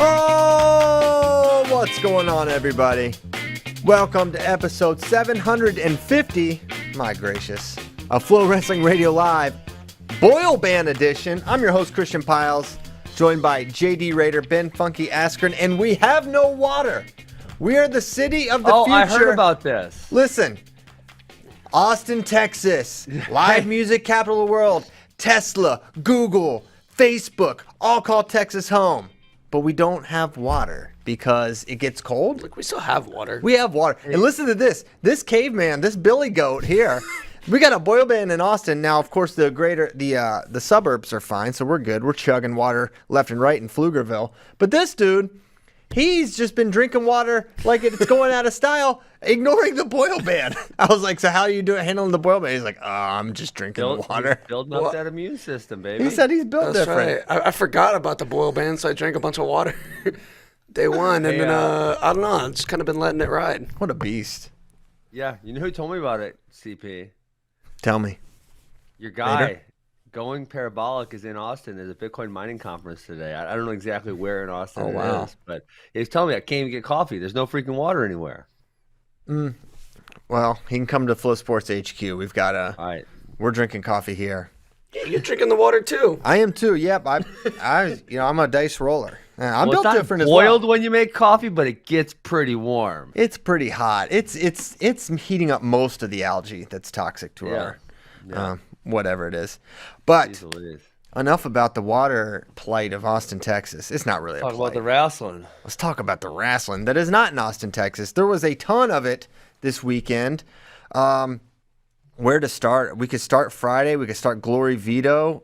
Oh, what's going on, everybody? Welcome to episode 750, my gracious, of FloWrestling Radio Live, Boil Band Edition. I'm your host, Christian Piles, joined by JD Raider, Ben Funky Askren, and we have no water. We are the city of the future. I heard about this. Listen, Austin, Texas, live music capital of the world, Tesla, Google, Facebook, all call Texas home. But we don't have water because it gets cold. Look, we still have water. We have water. And listen to this. This caveman, this Billy Goat here, we got a boil band in Austin. Now, of course, the suburbs are fine, so we're good. We're chugging water left and right in Pflugerville. But this dude, he's just been drinking water like it's going out of style, ignoring the boil band. I was like, so how are you handling the boil band? He's like, oh, I'm just drinking water. He's building up that immune system, baby. He said he's built That's different. right. I forgot about the boil band, so I drank a bunch of water day one. And then, I don't know, I've just kind of been letting it ride. What a beast. Yeah, you know who told me about it, CP? Tell me. Your guy. Later? Going Parabolic is in Austin. There's a Bitcoin mining conference today. I don't know exactly where in Austin it is, but he was telling me I can't even get coffee. There's no freaking water anywhere. Well, he can come to Flow Sports HQ. We've got All right. We're drinking coffee here. Yeah, you're drinking the water too. I am too. Yep. I'm a dice roller. I'm Well, built it's not different as well. boiled when you make coffee, but it gets pretty warm. It's pretty hot. It's heating up most of the algae that's toxic to our whatever it is. But Jeez Louise. enough about the water plight of Austin, Texas. It's not really a Talk plight. about the wrestling. Let's talk about the wrestling that is not in Austin, Texas. There was a ton of it this weekend. Where to start? We could start Friday. We could start Glory Vito.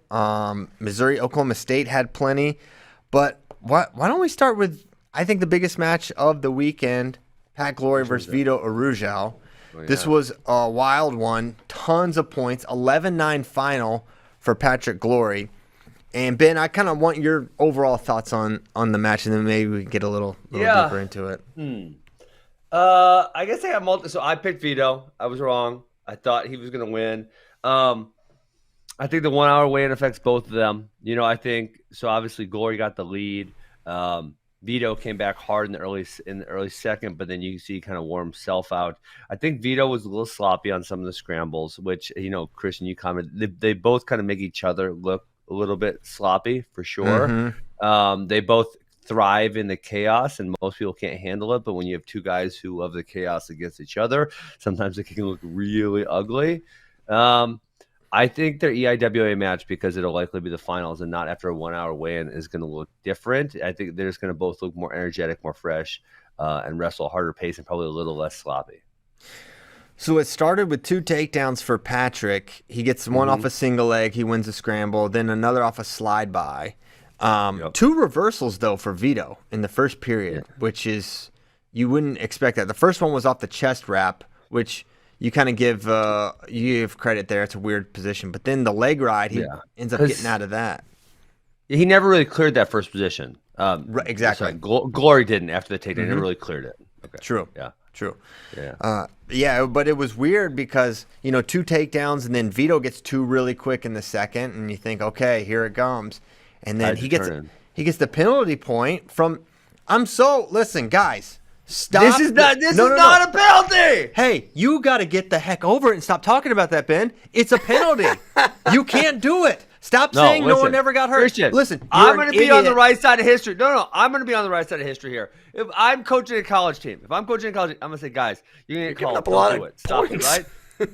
Missouri, Oklahoma State had plenty. But why don't we start with, I think, the biggest match of the weekend, Pat Glory versus Vito Arujau. Oh, yeah. This was a wild one. Tons of points. 11-9 final for Patrick Glory. And, Ben, I kind of want your overall thoughts on the match, and then maybe we can get a little deeper into it. I guess I got So I picked Vito. I was wrong. I thought he was going to win. I think the 1 hour weigh-in affects both of them. You know, I think so. Obviously, Glory got the lead. Vito came back hard in the early second, but then you see he kind of wore himself out. I think Vito was a little sloppy on some of the scrambles, which, you know, Christian, you commented. They both kind of make each other look a little bit sloppy for sure. Mm-hmm. They both thrive in the chaos, and most people can't handle it. But when you have two guys who love the chaos against each other, sometimes it can look really ugly. I think their EIWA match, because it'll likely be the finals and not after a 1 hour weigh-in, is going to look different. I think they're just going to both look more energetic, more fresh, and wrestle a harder pace and probably a little less sloppy. So it started with 2 takedowns for Patrick. He gets one off a single leg. He wins a scramble. Then another off a slide by. 2 reversals, though, for Vito in the first period, which is, you wouldn't expect that. The first one was off the chest wrap, which you kind of give credit there. It's a weird position. But then the leg ride, he ends up getting out of that. He never really cleared that first position. Right, exactly. Sorry, Glory didn't after the takedown. He never really cleared it. Okay. True. Yeah. True. Yeah. But it was weird because, 2 takedowns, and then Vito gets 2 really quick in the second, and you think, okay, here it comes. And then he gets the penalty point from. Listen, guys, stop. This is not a penalty. Hey, you got to get the heck over it and stop talking about that, Ben. It's a penalty. You can't do it. Stop saying no one ever got hurt. Christian, listen, I'm going to be on the right side of history. No, I'm going to be on the right side of history here. If I'm coaching a college team, I'm going to say, guys, you're going to get called. Don't do it. Stop it, right?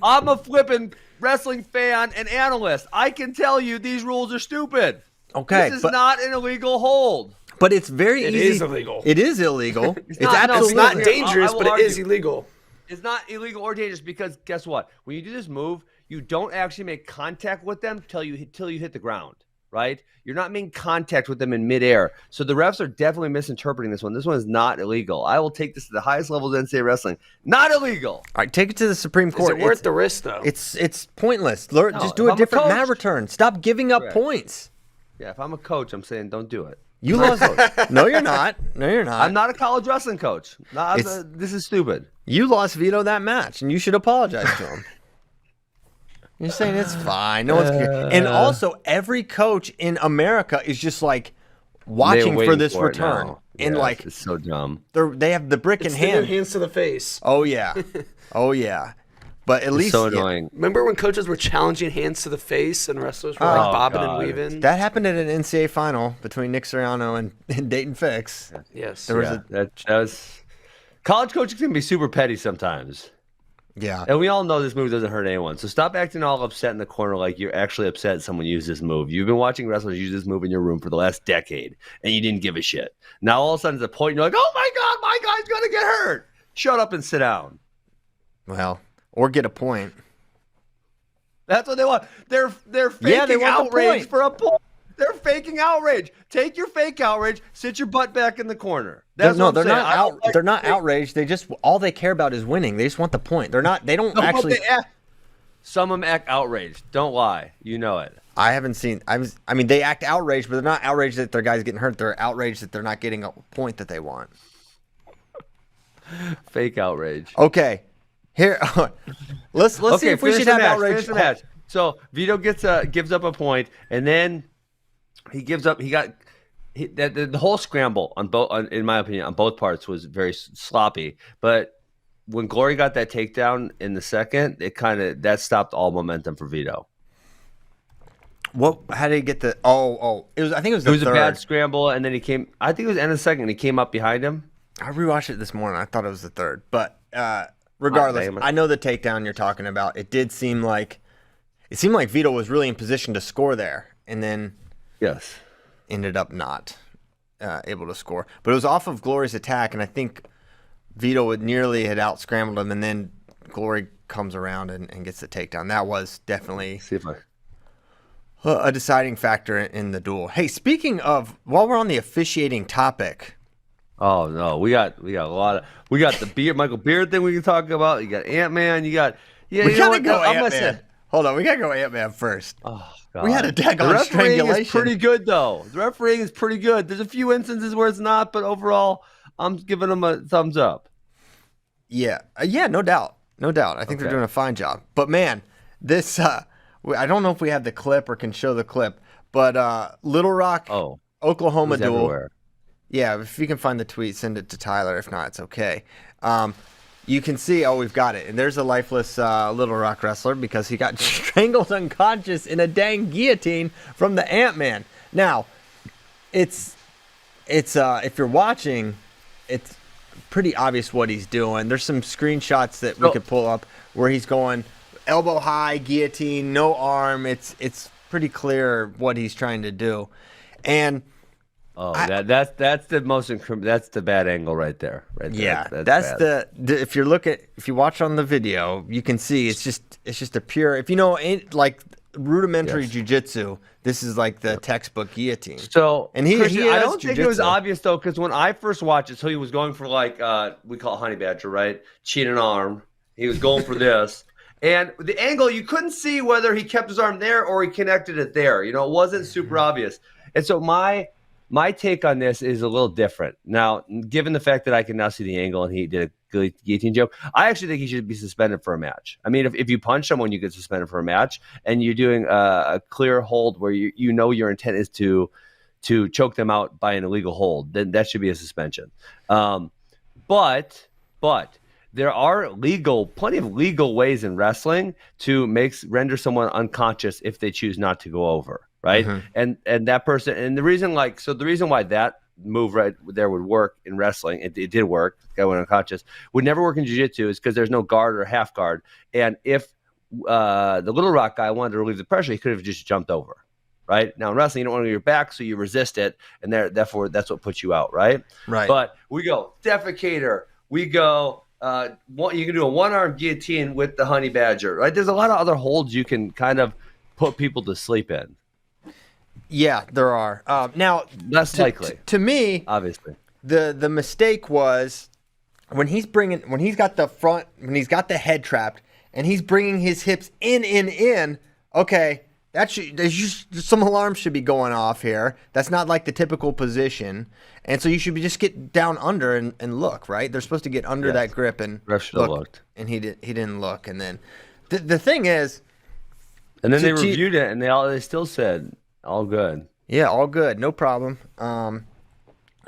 I'm a flipping wrestling fan and analyst. I can tell you these rules are stupid. Okay, this is not an illegal hold. But it's very easy. It is illegal. It is illegal. It's not dangerous, but it is illegal. It's not illegal or dangerous because guess what? When you do this move, you don't actually make contact with them till you hit the ground, right? You're not making contact with them in midair. So the refs are definitely misinterpreting this one. This one is not illegal. I will take this to the highest levels of NCAA wrestling. Not illegal. All right, take it to the Supreme Court. Is it worth the risk, though? It's pointless. Just do a different mat return. Stop giving up points. Yeah, if I'm a coach, I'm saying don't do it. You lost. No, you're not. No, you're not. I'm not a college wrestling coach. This is stupid. You lost Vito that match, and you should apologize to him. You're saying it's fine. No one's and also every coach in America is just like watching for this return. And like it's so dumb. They have the brick in hand. Hands to the face. Oh yeah, oh yeah. But at least So annoying. Remember when coaches were challenging hands to the face and wrestlers were like bobbing and weaving? That happened at an NCAA final between Nick Soriano and Dayton Fix. Yes. There was that was college coaching can be super petty sometimes. Yeah. And we all know this move doesn't hurt anyone. So stop acting all upset in the corner like you're actually upset someone used this move. You've been watching wrestlers use this move in your room for the last decade, and you didn't give a shit. Now all of a sudden it's a point, and you're like, oh my God, my guy's going to get hurt. Shut up and sit down. Well, or get a point. That's what they want. They're faking outrage for a point. They're faking outrage. Take your fake outrage. Sit your butt back in the corner. That's what I'm saying. They're not outraged. They just all they care about is winning. They just want the point. They're not. They don't actually. Some of them act outraged. Don't lie. You know it. I haven't seen. I mean, they act outraged, but they're not outraged that their guy's getting hurt. They're outraged that they're not getting a point that they want. Fake outrage. Okay, here. let's see if we should have outrage. Finish the match. So Vito gives up a point, and then he gives up. The whole scramble on both, in my opinion, on both parts was very sloppy. But when Glory got that takedown in the second, that stopped all momentum for Vito. What? How did he get the? Oh! It was. I think it was. It was a bad scramble, and then he came. I think it was end of the second. And he came up behind him. I rewatched it this morning. I thought it was the third, but regardless, I know the takedown you're talking about. It seemed like Vito was really in position to score there, and then yes, ended up not able to score. But it was off of Glory's attack, and I think Vito had out scrambled him, and then Glory comes around and gets the takedown. That was definitely a deciding factor in the duel. Hey, speaking of, while we're on the officiating topic. Oh no, we got a lot of. We got the Michael Beard thing we can talk about. You got Ant-Man. You got we gotta go Ant-Man. Hold on, we gotta go Ant-Man first. Oh God. We had a daggone strangulation. The refereeing is pretty good though. The refereeing is pretty good. There's a few instances where it's not, but overall, I'm giving them a thumbs up. Yeah, no doubt. I think they're doing a fine job. But man, this I don't know if we have the clip or can show the clip, but Little Rock, Oklahoma duel. Everywhere. Yeah, if you can find the tweet, send it to Tyler. If not, it's okay. You can see, we've got it. And there's a lifeless Little Rock wrestler because he got strangled unconscious in a dang guillotine from the Ant-Man. Now, it's if you're watching, it's pretty obvious what he's doing. There's some screenshots that we could pull up where he's going elbow high, guillotine, no arm. It's pretty clear what he's trying to do. And that's the most that's the bad angle right there. Yeah, that's if you watch on the video, you can see it's just a pure. If you know like rudimentary jiu-jitsu, this is like the textbook guillotine. So and I don't think it was obvious though, because when I first watched it, so he was going for like we call it honey badger, right? Cheat an arm. He was going for this. And the angle, you couldn't see whether he kept his arm there or he connected it there. You know, it wasn't super obvious. And so my take on this is a little different. Now, given the fact that I can now see the angle and he did a guillotine joke, I actually think he should be suspended for a match. I mean, if you punch someone, you get suspended for a match, and you're doing a clear hold where you know your intent is to choke them out by an illegal hold, then that should be a suspension. But there are plenty of legal ways in wrestling to render someone unconscious if they choose not to go over. Right. Mm-hmm. And that person, and the reason why that move right there would work in wrestling, it did work, the guy went unconscious, would never work in jiu-jitsu is because there's no guard or half guard. And if the Little Rock guy wanted to relieve the pressure, he could have just jumped over. Right. Now in wrestling, you don't want to go your back, so you resist it, and therefore that's what puts you out. Right. But we go defecator, we go you can do a one-arm guillotine with the honey badger. Right. There's a lot of other holds you can kind of put people to sleep in. Yeah, there are. Now, less likely to me. Obviously, the mistake was when he's got the head trapped and he's bringing his hips in. Okay, some alarms should be going off here. That's not like the typical position, and so you should just get down under and look. Right, they're supposed to get under that grip and look. And he didn't look. And then the thing is, and then they reviewed it and they still said. All good. Yeah, all good. No problem.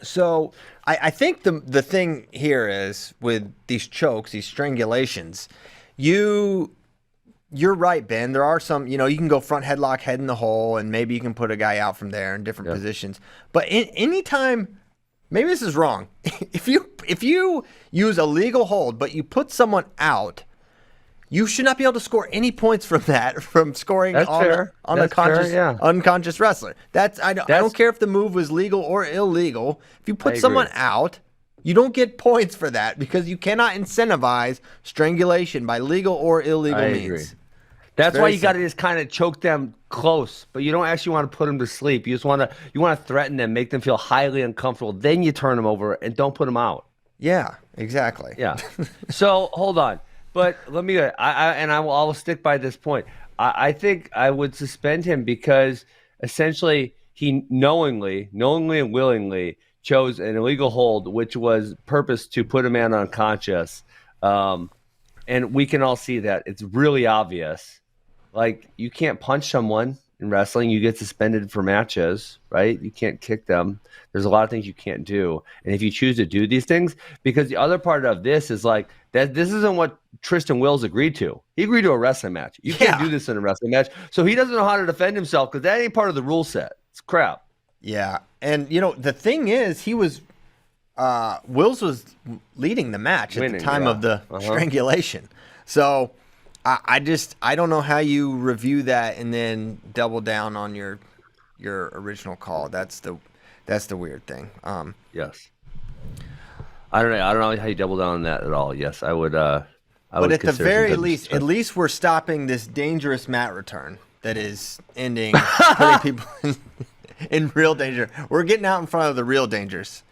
So I think the thing here is with these chokes, these strangulations, you're right, Ben. There are some, you can go front headlock, head in the hole, and maybe you can put a guy out from there in different positions. But anytime, maybe this is wrong. If you use a legal hold, but you put someone out, you should not be able to score any points from that, from scoring on a unconscious wrestler. I don't care if the move was legal or illegal. If you put someone out, you don't get points for that because you cannot incentivize strangulation by legal or illegal means. Agree. That's why you got to just kind of choke them close, but you don't actually want to put them to sleep. You just want to threaten them, make them feel highly uncomfortable. Then you turn them over and don't put them out. Yeah, exactly. Yeah. So hold on, but let me. I will stick by this point. I think I would suspend him because essentially he knowingly and willingly chose an illegal hold, which was purpose to put a man unconscious. And we can all see that. It's really obvious. Like, you can't punch someone in wrestling. You get suspended for matches, right? You can't kick them. There's a lot of things you can't do. And if you choose to do these things, because the other part of this is like, that this isn't what Tristan Wills agreed to. He agreed to a wrestling match. You can't do this in a wrestling match. So he doesn't know how to defend himself because that ain't part of the rule set. It's crap. Yeah. And, the thing is, he was Wills was leading the match at the time of the strangulation. So I don't know how you review that and then double down on your original call. That's the weird thing. Yes. I don't know how you double down on that at all. Yes, I would. But at the very least, at least we're stopping this dangerous mat return that is ending putting people in real danger. We're getting out in front of the real dangers.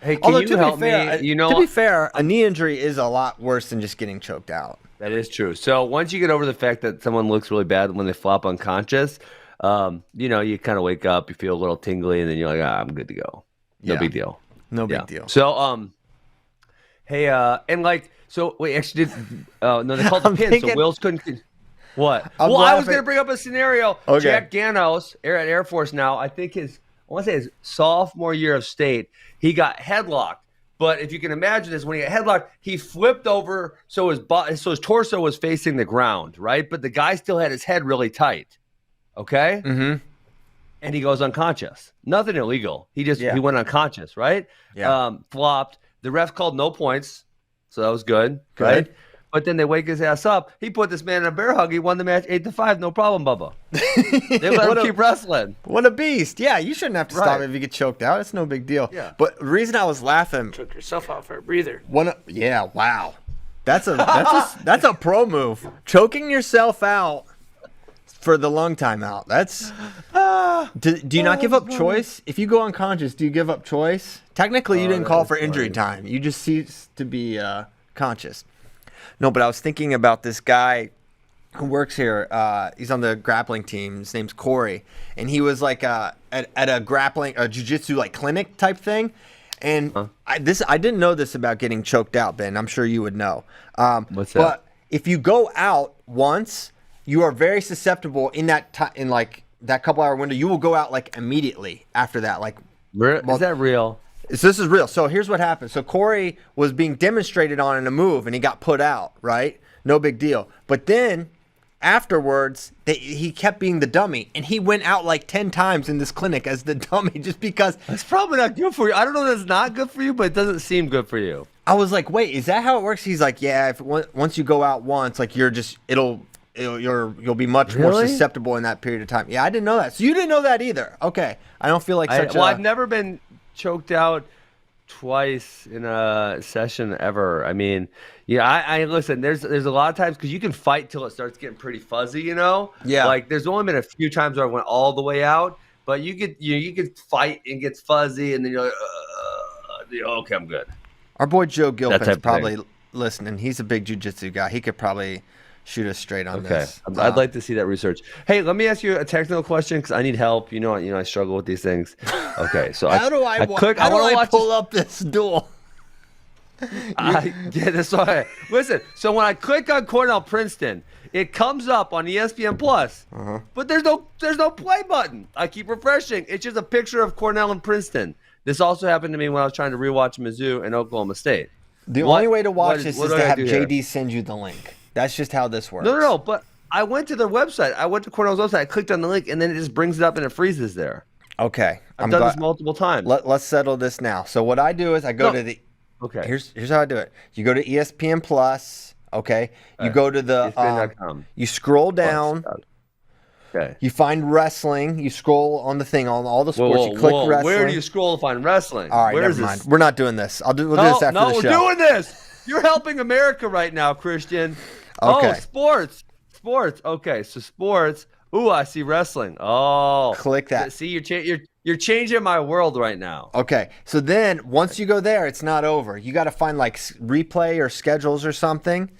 Hey, can you help me? To be fair, a knee injury is a lot worse than just getting choked out. That is true. So once you get over the fact that someone looks really bad when they flop unconscious, you kind of wake up, you feel a little tingly, and then you're like, I'm good to go. No big deal. No big deal. So, hey, and like, so wait, actually, no, they called the pin, so Wills couldn't. What? I was going to bring up a scenario. Okay. Jack Ganos, at Air Force now, I think I want to say his sophomore year of state, he got headlocked. But if you can imagine this, when he got headlocked, he flipped over so his torso was facing the ground, right? But the guy still had his head really tight. Okay? Mm-hmm. And he goes unconscious. Nothing illegal. He went unconscious, right? Yeah. Flopped. The ref called no points, so that was good. Right? But then they wake his ass up. He put this man in a bear hug. He won the match 8-5. No problem, Bubba. They let him keep wrestling. What a beast. Yeah, you shouldn't have to stop if you get choked out. It's no big deal. Yeah. But the reason I was laughing. Choke yourself out for a breather. Wow. That's a pro move. Choking yourself out for the lung timeout. That's. Do you not give up choice? If you go unconscious, do you give up choice? Technically, you didn't call for injury time. You just cease to be conscious. No, but I was thinking about this guy who works here. He's on the grappling team. His name's Corey, and he was like at a jiu-jitsu like clinic type thing. And I didn't know this about getting choked out, Ben. I'm sure you would know. What's that? But if you go out once, you are very susceptible in that couple hour window. You will go out like immediately after that. Like, is that real? So this is real. So here's what happened. So Corey was being demonstrated on in a move, and he got put out, right? No big deal. But then afterwards, he kept being the dummy, and he went out like 10 times in this clinic as the dummy just because. That's probably not good for you. I don't know if that's not good for you, but it doesn't seem good for you. I was like, wait, is that how it works? He's like, yeah, once you go out once, like you'll be much more susceptible in that period of time. Yeah, I didn't know that. So you didn't know that either. Okay. I don't feel like I've never been choked out twice in a session ever. I mean, I listen, there's a lot of times because you can fight till it starts getting pretty fuzzy, Yeah. Like there's only been a few times where I went all the way out, but you could fight and gets fuzzy and then you're like, okay, I'm good. Our boy Joe Gilpin's probably listening. He's a big jiu-jitsu guy. He could probably shoot us straight on this. I'd like to see that research. Hey, let me ask you a technical question because I need help. I struggle with these things. Okay, so how do I pull up this duel? That's why. Listen, so when I click on Cornell Princeton, it comes up on ESPN Plus, but there's no play button. I keep refreshing. It's just a picture of Cornell and Princeton. This also happened to me when I was trying to rewatch Mizzou and Oklahoma State. The only way to watch this is to have JD send you the link. That's just how this works. No. But I went to their website. I went to Cornell's website. I clicked on the link, and then it just brings it up and it freezes there. Okay. I've done this multiple times. Let's settle this now. So what I do is I go to the. Okay. Here's how I do it. You go to ESPN Plus. Okay. You go to the. ESPN.com. You scroll down. Okay. You find wrestling. You scroll on the thing on all the sports. You click wrestling. Where do you scroll to find wrestling? All right, never mind. We're not doing this. We'll do this after the show. No, we're doing this. You're helping America right now, Christian. Okay. Oh, sports. Okay, so sports. Ooh, I see wrestling. Oh, click that. See, you're changing my world right now. Okay, so then once you go there, it's not over. You got to find like replay or schedules or something,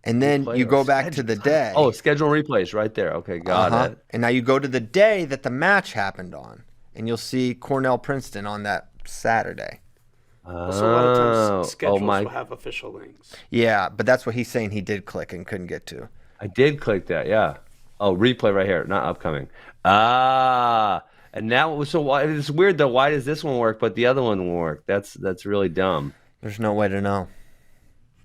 and then you go back to the day. Oh, schedule replays right there. Okay, got it. And now you go to the day that the match happened on, and you'll see Cornell Princeton on that Saturday. So a lot of times schedules will have official links. Yeah, but that's what he's saying he did click and couldn't get to. I did click that, yeah. Oh, replay right here, not upcoming. And now, so why, it's weird though. Why does this one work, but the other one won't work? That's really dumb. There's no way to know.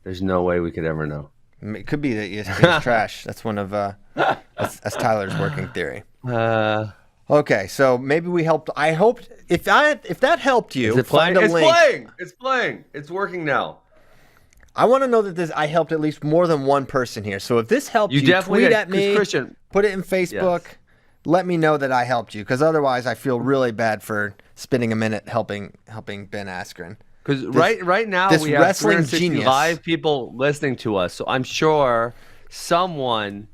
There's no way we could ever know. It could be that ESPN's trash. That's one of that's Tyler's working theory. Okay, so maybe we helped. I hoped if that helped you, find a link. It's playing. It's working now. I want to know that I helped at least more than one person here. So if this helped you tweet at me, Christian, put it in Facebook. Yes. Let me know that I helped you, because otherwise I feel really bad for spending a minute helping Ben Askren. Because right now we have 365 people listening to us, so I'm sure someone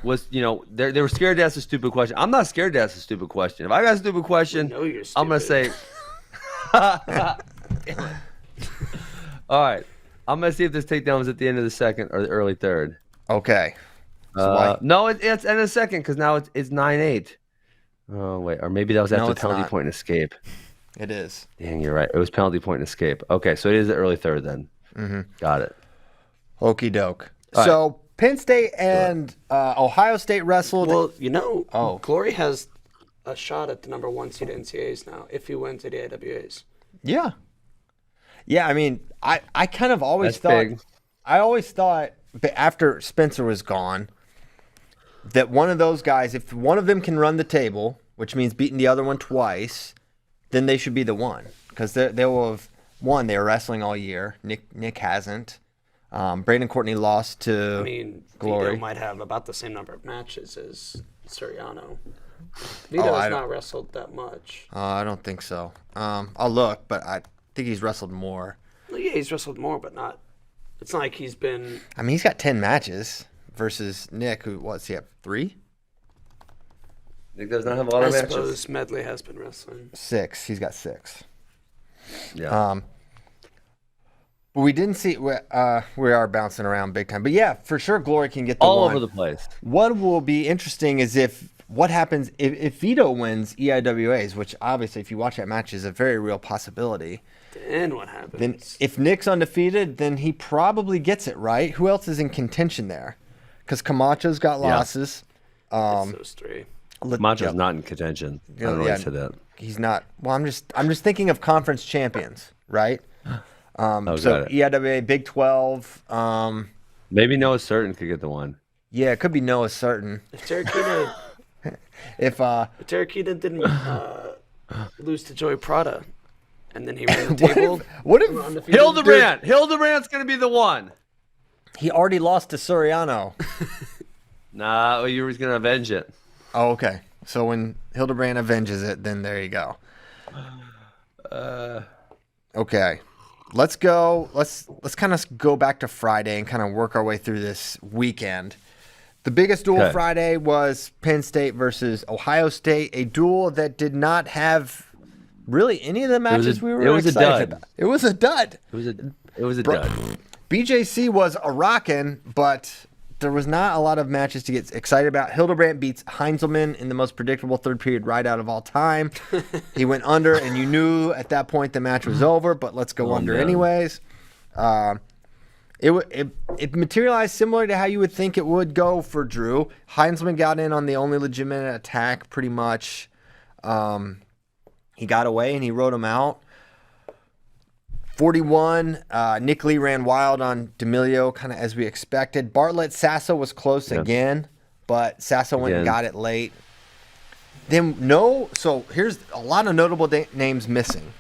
was, they were scared to ask a stupid question. I'm not scared to ask a stupid question. If I got a stupid question, I'm gonna say, all right. I'm going to see if this takedown was at the end of the second or the early third. Okay. No, it's end of the second, because now it's 9-8. Oh, wait. Or maybe that was after penalty point and escape. It is. Dang, you're right. It was penalty point and escape. Okay, so it is the early third then. Mm-hmm. Got it. Okie doke. So Penn State and Ohio State wrestled. Well, Glory has a shot at the number 1 seed NCAAs now if he wins at EIWAs. Yeah. Yeah, I mean, I kind of always thought, but after Spencer was gone, that one of those guys, if one of them can run the table, which means beating the other one twice, then they should be the one, because they will have won. They were wrestling all year. Nick hasn't. Braden Courtney lost to Glory. Vito might have about the same number of matches as Suriano. Vito's not wrestled that much. I don't think so. I'll look, but I think he's wrestled more. Well, yeah, he's wrestled more, but not. It's not like he's been. I mean, he's got 10 matches versus Nick, who he have 3? Nick does not have a lot of matches. I suppose Medley has been wrestling 6. He's got 6. Yeah. But we didn't see. We are bouncing around big time. But yeah, for sure, Glory can get the all one. Over the place. What will be interesting is what happens if Vito wins EIWAs, which obviously, if you watch that match, is a very real possibility. Then what happens? Then if Nick's undefeated, then he probably gets it, right? Who else is in contention there? Because Camacho's got losses. It's those 3. Camacho's not in contention. I don't know why you said that. He's not. Well, I'm just thinking of conference champions, right? So EIWA, Big 12. Maybe Noah Certain could get the one. Yeah, it could be Noah Certain. If Terrakita, if Terrakita didn't lose to Joey Prada, and then he ran the table. What if Hildebrand? Hildebrand's gonna be the one. He already lost to Suriano. Nah, you were gonna avenge it. Oh, okay. So when Hildebrand avenges it, then there you go. Okay. Let's go. Let's kind of go back to Friday and kind of work our way through this weekend. The biggest duel Friday was Penn State versus Ohio State, a duel that did not have really any of the matches we were excited about. It was a dud. It was a dud. BJC was a rockin', but there was not a lot of matches to get excited about. Hildebrand beats Heinzelman in the most predictable third period ride out of all time. He went under, and you knew at that point the match was over, but let's go under anyways. It materialized similar to how you would think it would go for Drew. Heinzelman got in on the only legitimate attack pretty much. He got away and he rode him out. 41, Nick Lee ran wild on D'Amelio, kind of as we expected. Bartlett, Sasso was close again, but Sasso went and got it late. Then so here's a lot of notable names missing.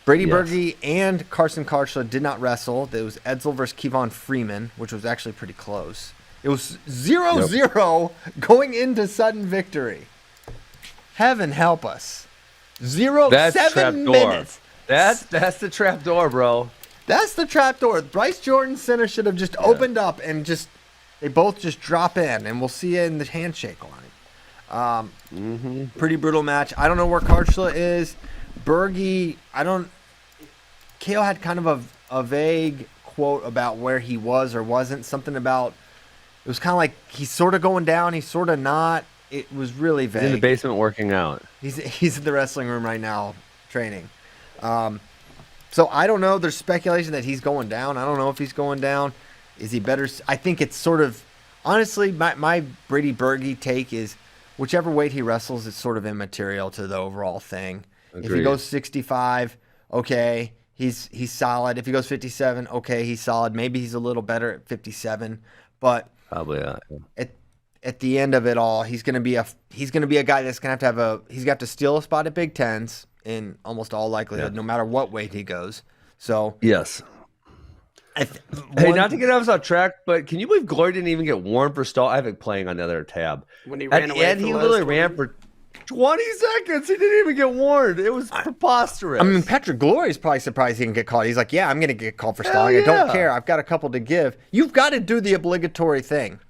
Brady Berge and Carson Karchla did not wrestle. There was Edsel versus Kevon Freeman, which was actually pretty close. It was 0-0 going into sudden victory. Heaven help us. 7 minutes. That's the trap door, bro. That's the trap door. Bryce Jordan Center should have just opened up and they both just drop in, and we'll see you in the handshake line. Pretty brutal match. I don't know where Karchla is. Berge, KO had kind of a vague quote about where he was or wasn't. Something about, it was kind of like he's sort of going down, he's sort of not. It was really vague. He's in the basement working out. He's in the wrestling room right now training. So I don't know. There's speculation that he's going down. I don't know if he's going down. Is he better? I think it's sort of, honestly, my Brady Berge take is whichever weight he wrestles, it's sort of immaterial to the overall thing. Agreed. If he goes 65, okay, he's solid. If he goes 57, okay, he's solid. Maybe he's a little better at 57, but probably not. At the end of it all, he's gonna be a guy that's gonna have to steal a spot at Big Tens in almost all likelihood, no matter what weight he goes. So yes. Hey, not to get us off track, but can you believe Glory didn't even get warned for stall? I have it playing on the other tab. When he ran away, and he literally ran for 20 seconds. He didn't even get warned. It was preposterous. I mean, Patrick Glory is probably surprised he didn't get called. He's like, yeah, I'm going to get called for stalling. I don't care. I've got a couple to give. You've got to do the obligatory thing.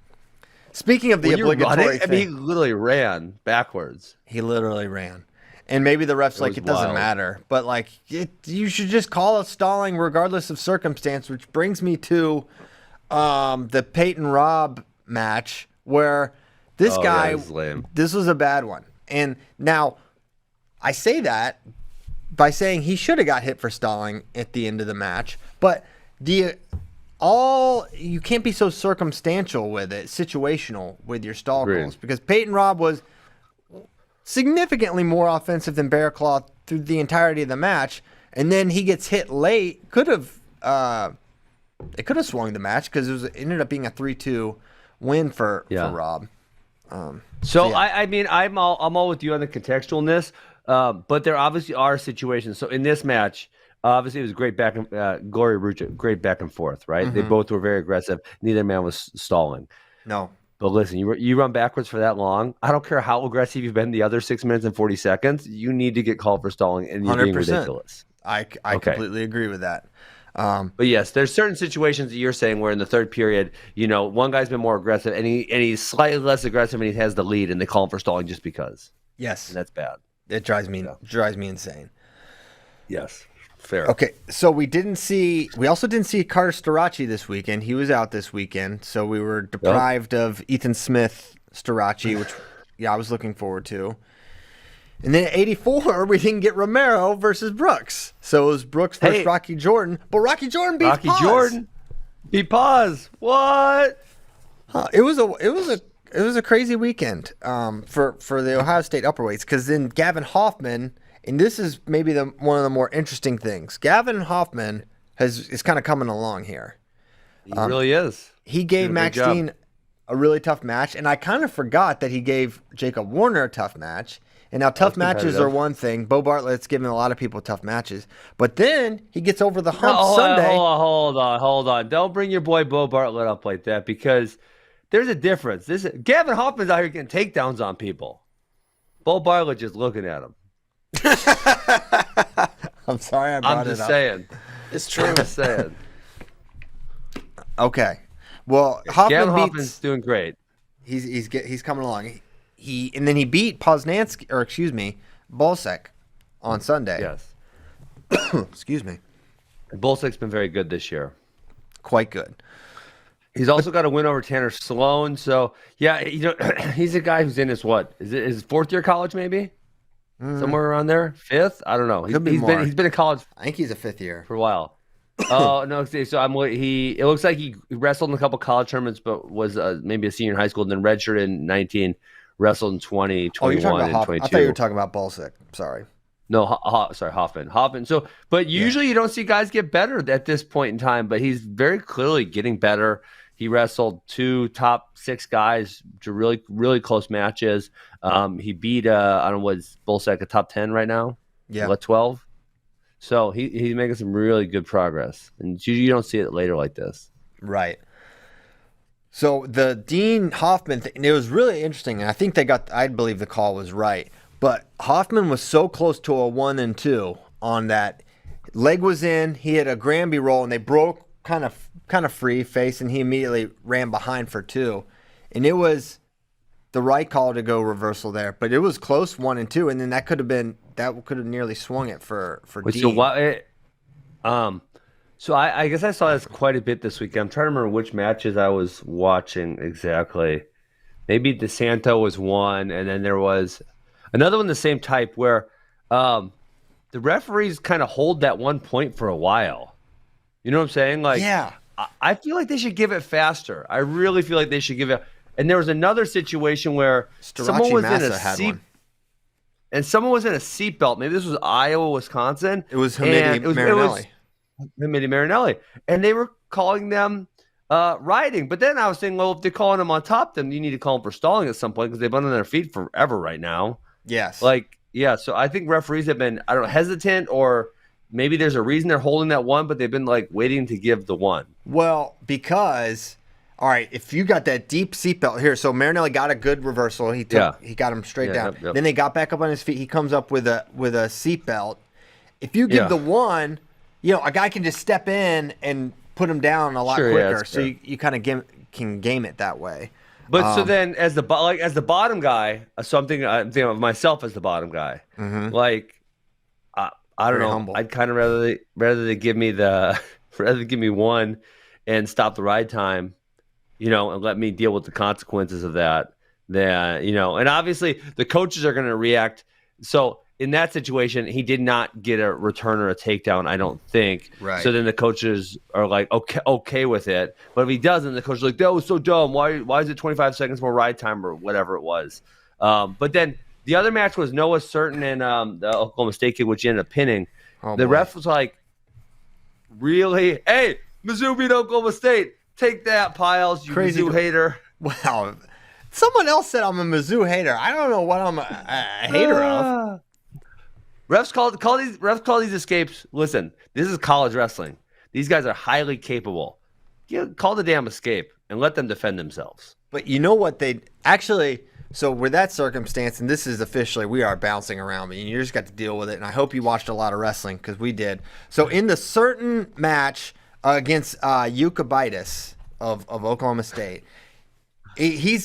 Speaking of the obligatory thing. I mean, he literally ran backwards. He literally ran. And maybe the ref's like, it doesn't matter. But, like, you should just call it stalling regardless of circumstance, which brings me to the Peyton Robb match where this guy, this was a bad one. And now I say that by saying he should have got hit for stalling at the end of the match. But you can't be so circumstantial with it, situational with your stall calls. Because Peyton Robb was significantly more offensive than Bearclaw through the entirety of the match, and then he gets hit late. It could have swung the match because it ended up being a 3-2 win for Robb. I mean, I'm all with you on the contextualness, but there obviously are situations. So in this match, obviously it was great Glory Rucha, great back and forth, right? Mm-hmm. They both were very aggressive. Neither man was stalling. No. But listen, you run backwards for that long. I don't care how aggressive you've been the other 6 minutes and 40 seconds. You need to get called for stalling, and you're 100%. Being ridiculous. I completely agree with that. But yes, there's certain situations that you're saying where in the third period, one guy's been more aggressive, and he's slightly less aggressive, and he has the lead, and they call him for stalling just because. Yes, and that's bad. It drives me insane. Yes. Fair. Okay, so we also didn't see Carter Starachi this weekend. He was out this weekend, so we were deprived of Ethan Smith Starachi, which I was looking forward to. And then at 84, we didn't get Romero versus Brooks. So it was Brooks versus Rocky Jordan, but Rocky Jordan beat Paz. Beat Paz. What? It was a crazy weekend for the Ohio State upperweights, because then Gavin Hoffman. And this is maybe one of the more interesting things. Gavin Hoffman is kind of coming along here. He really is. He gave Max Dean a really tough match, and I kind of forgot that he gave Jacob Warner a tough match. And now tough matches are one thing. Bo Bartlett's giving a lot of people tough matches. But then he gets over the hump Sunday. Hold on. Don't bring your boy Bo Bartlett up like that, because there's a difference. Gavin Hoffman's out here getting takedowns on people. Bo Bartlett just looking at him. I'm sorry I brought it up. I'm just saying. It's true. I'm just saying. Okay. Well, Hoffman's doing great. He's coming along. And then he beat Bolsek on Sunday. Yes. Excuse me. Bolsek's been very good this year. Quite good. He's also got a win over Tanner Sloan. So yeah, he's a guy who's in his his fourth year college maybe? Somewhere around there, fifth. I don't know. He's been in college. I think he's a fifth year for a while. Oh no! So it looks like he wrestled in a couple college tournaments, but was maybe a senior in high school, and then redshirted in 19, wrestled in 20, 21, and 22. I thought you were talking about Bolsek. Sorry. No, sorry, Hoffman. So, but usually you don't see guys get better at this point in time, but he's very clearly getting better. He wrestled 2 top 6 guys to really, really close matches. He beat, I don't know, what's Bullsack a top 10 right now? Yeah. What, 12? So he's making some really good progress. And you don't see it later like this. Right. So the Dean Hoffman thing, it was really interesting. And I think I believe the call was right. But Hoffman was so close to a 1-2 on that. Leg was in. He had a Granby roll, and they broke kind of free face, and he immediately ran behind for 2. And it was the right call to go reversal there. But it was close 1-2, and then that could have nearly swung it for Dean. So I guess I saw this quite a bit this weekend. I'm trying to remember which matches I was watching exactly. Maybe DeSanto was one, and then there was another one the same type where the referees kind of hold that 1 point for a while. You know what I'm saying? Like, yeah. I feel like they should give it faster. I really feel like they should give it. And there was another situation where someone was in a seat, and someone was in a seatbelt. Maybe this was Iowa, Wisconsin. It was Hamidi Marinelli. Hamidi Marinelli, and they were calling them riding. But then I was saying, well, if they're calling them on top, then you need to call them for stalling at some point because they've been on their feet forever right now. Yes. So I think referees have been, I don't know, hesitant, or maybe there's a reason they're holding that 1, but they've been waiting to give the 1. Well, because, all right, if you got that deep seatbelt here, so Marinelli got a good reversal. He got him straight down. Yep. Then they got back up on his feet. He comes up with a seatbelt. If you give the 1, a guy can just step in and put him down a lot quicker. So you kind of can game it that way. But so then, as the bottom guy, I'm thinking of myself as the bottom guy. Mm-hmm. I don't know. Humble. I'd kind of rather they give me 1 and stop the ride time, and let me deal with the consequences of that. And obviously the coaches are going to react. So in that situation, he did not get a return or a takedown, I don't think. Right. So then the coaches are like, okay with it. But if he doesn't, the coach is like, that was so dumb. Why is it 25 seconds more ride time or whatever it was? But then the other match was Noah Certain and the Oklahoma State kid, which ended up pinning. The ref was like, really? Hey, Mizzou beat Oklahoma State. Take that, Piles, you Crazy Mizzou hater. Wow. Someone else said I'm a Mizzou hater. I don't know what I'm a hater of. Refs call these escapes. Listen, this is college wrestling. These guys are highly capable. Call the damn escape and let them defend themselves. But you know what they actually. So with that circumstance, and this is officially, we are bouncing around, and you just got to deal with it. And I hope you watched a lot of wrestling because we did. So in the Certain match against Eucabitis of Oklahoma State, he's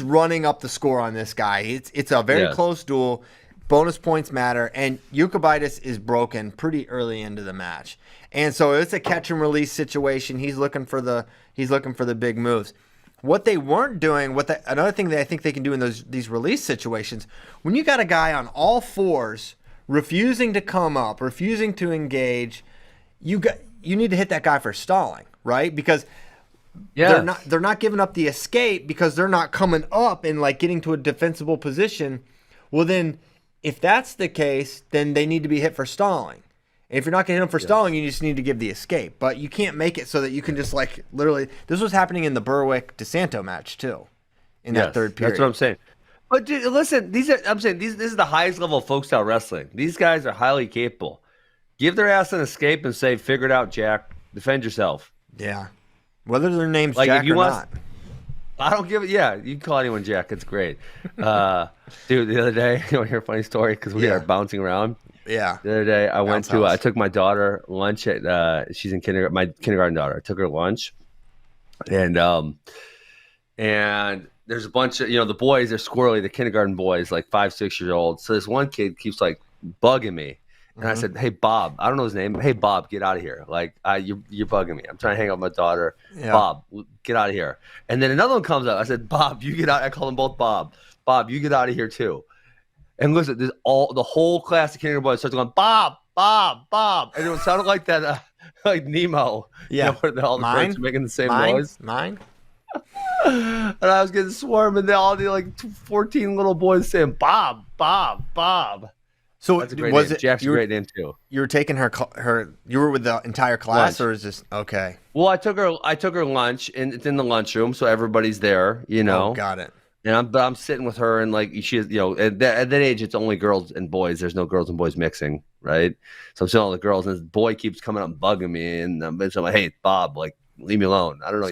running up the score on this guy. It's a very close duel. Bonus points matter, and Eucabitis is broken pretty early into the match, and so it's a catch and release situation. He's looking for the big moves. What they weren't doing, another thing that I think they can do in these release situations, when you got a guy on all fours refusing to come up, refusing to engage, you need to hit that guy for stalling, right? Because they're not giving up the escape because they're not coming up and getting to a defensible position. Well, then if that's the case, then they need to be hit for stalling. And if you're not going to hit them for stalling, you just need to give the escape. But you can't make it so that you can just literally. This was happening in the Berwick-DeSanto match too, in that third period. That's what I'm saying. But dude, listen, this is the highest level of folk style wrestling. These guys are highly capable. Give their ass an escape and say, "Figure it out, Jack. Defend yourself." Yeah, whether their name's Jack or not. I don't give it. Yeah, you can call anyone Jack. It's great. Dude, the other day, you want to hear a funny story? Because we are bouncing around. Yeah. The other day, I took my daughter lunch at, she's in kindergarten, my kindergarten daughter. I took her lunch. And there's a bunch of, the boys, they're squirrely, the kindergarten boys, 5, 6 years old. So this one kid keeps bugging me. And I said, "Hey, Bob," I don't know his name. "Hey, Bob, get out of here. You're bugging me. I'm trying to hang out with my daughter. Yeah. Bob, get out of here." And then another one comes up. I said, "Bob, you get out." I call them both Bob. "Bob, you get out of here too." And listen, the whole class of kindergarten boys starts going, "Bob, Bob, Bob." And it sounded like that, like Nemo. Yeah. Where all the birds are making the same noise. Mine. And I was getting swarmed, and they all 14 little boys saying, "Bob, Bob, Bob." So That's a great was name. it Jack's a great name too. You were taking her. You were with the entire class, Lunch. or is this okay? Well, I took her lunch, and it's in the lunchroom, so everybody's there. Oh, got it. And I'm sitting with her, and like she is, at that age, it's only girls and boys. There's no girls and boys mixing, right? So I'm seeing all the girls, and this boy keeps coming up and bugging me, and I'm like, "Hey, Bob, like, leave me alone. I don't know,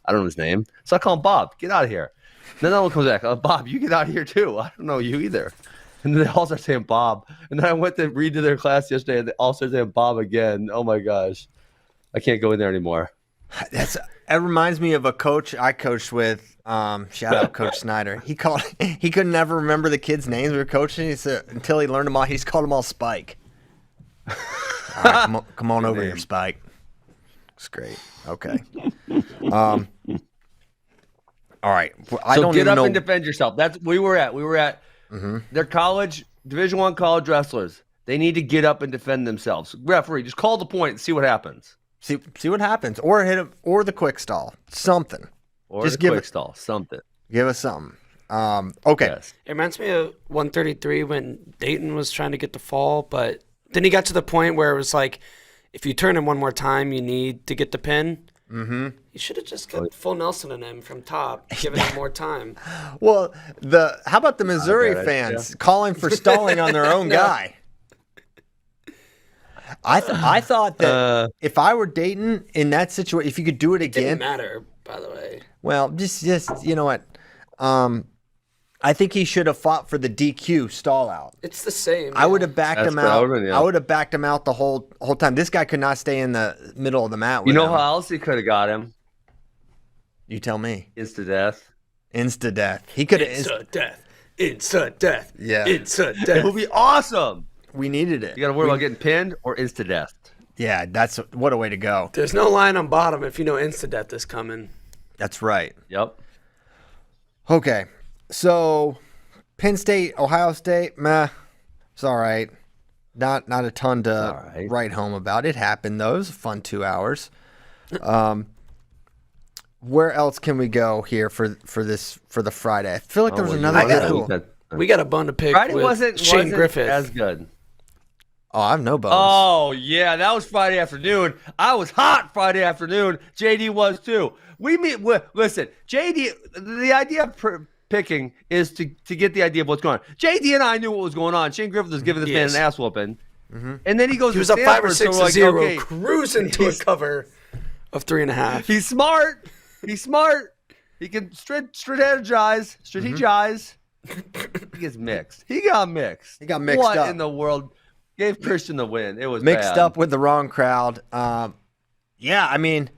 I don't know his name." So I call him Bob. Get out of here. And then that one comes back. Bob, you get out of here too. I don't know you either. And then they all start saying Bob. And then I went to read to their class yesterday, and they all started saying Bob again. Oh my gosh, I can't go in there anymore. It reminds me of a coach I coached with. Shout out Coach Snyder. He could never remember the kids' names we were coaching. He said until he learned them all. He's called them all Spike. All right, come on over here, Spike. It's great. Okay. All right. I don't get even up know. and defend yourself. That's we were at. They're college Division I college wrestlers. They need to get up and defend themselves. Referee, just call the point and see what happens. See what happens, or hit him, or the quick stall, something. Or just the quick stall, something. Give us something. Okay. Yes. It reminds me of 133 when Dayton was trying to get the fall, but then he got to the point where it was like, if you turn him one more time, you need to get the pin. Mm-hmm. You should have just kept full Nelson in him from top, giving him more time. Well, how about the Missouri fans calling for stalling on their own guy? I thought that if I were Dayton in that situation, if you could do it again, Didn't matter, by the way. well, just you know what? I think he should have fought for the DQ stall out. It's the same. I would have backed him out. Yeah. I would have backed him out the whole time. This guy could not stay in the middle of the mat. You With know him. how else he could have got him? You tell me. Insta death. Insta death. He could have. Insta death. Insta death. Yeah. Insta It death. would be awesome. We needed it. You got to worry about getting pinned or insta death. Yeah, what a way to go. There's no line on bottom if you know insta death is coming. Right. right. Yep. Okay, so Penn State, Ohio State, meh, it's all right. Not a ton to write home about. It happened though. It was a fun 2 hours. Where else can we go here for the Friday? I feel like there was another. We got a bone to pick. Friday with wasn't Griffith as good. Oh, I have no bones. Oh yeah, that was Friday afternoon. I was hot Friday afternoon. JD was too. Listen, JD. The idea of picking is to get the idea of what's going on. JD and I knew what was going on. Shane Griffith was giving this man an ass whooping, and then he goes. He was to up 5 or Stanford, 6 so to 0, okay, cruising to a cover of 3.5. He's smart. He's smart. He can strategize. He gets mixed. He got mixed. He got mixed what up. What in the world gave Christian the win? It was mixed bad. up with the wrong crowd. Yeah, I mean,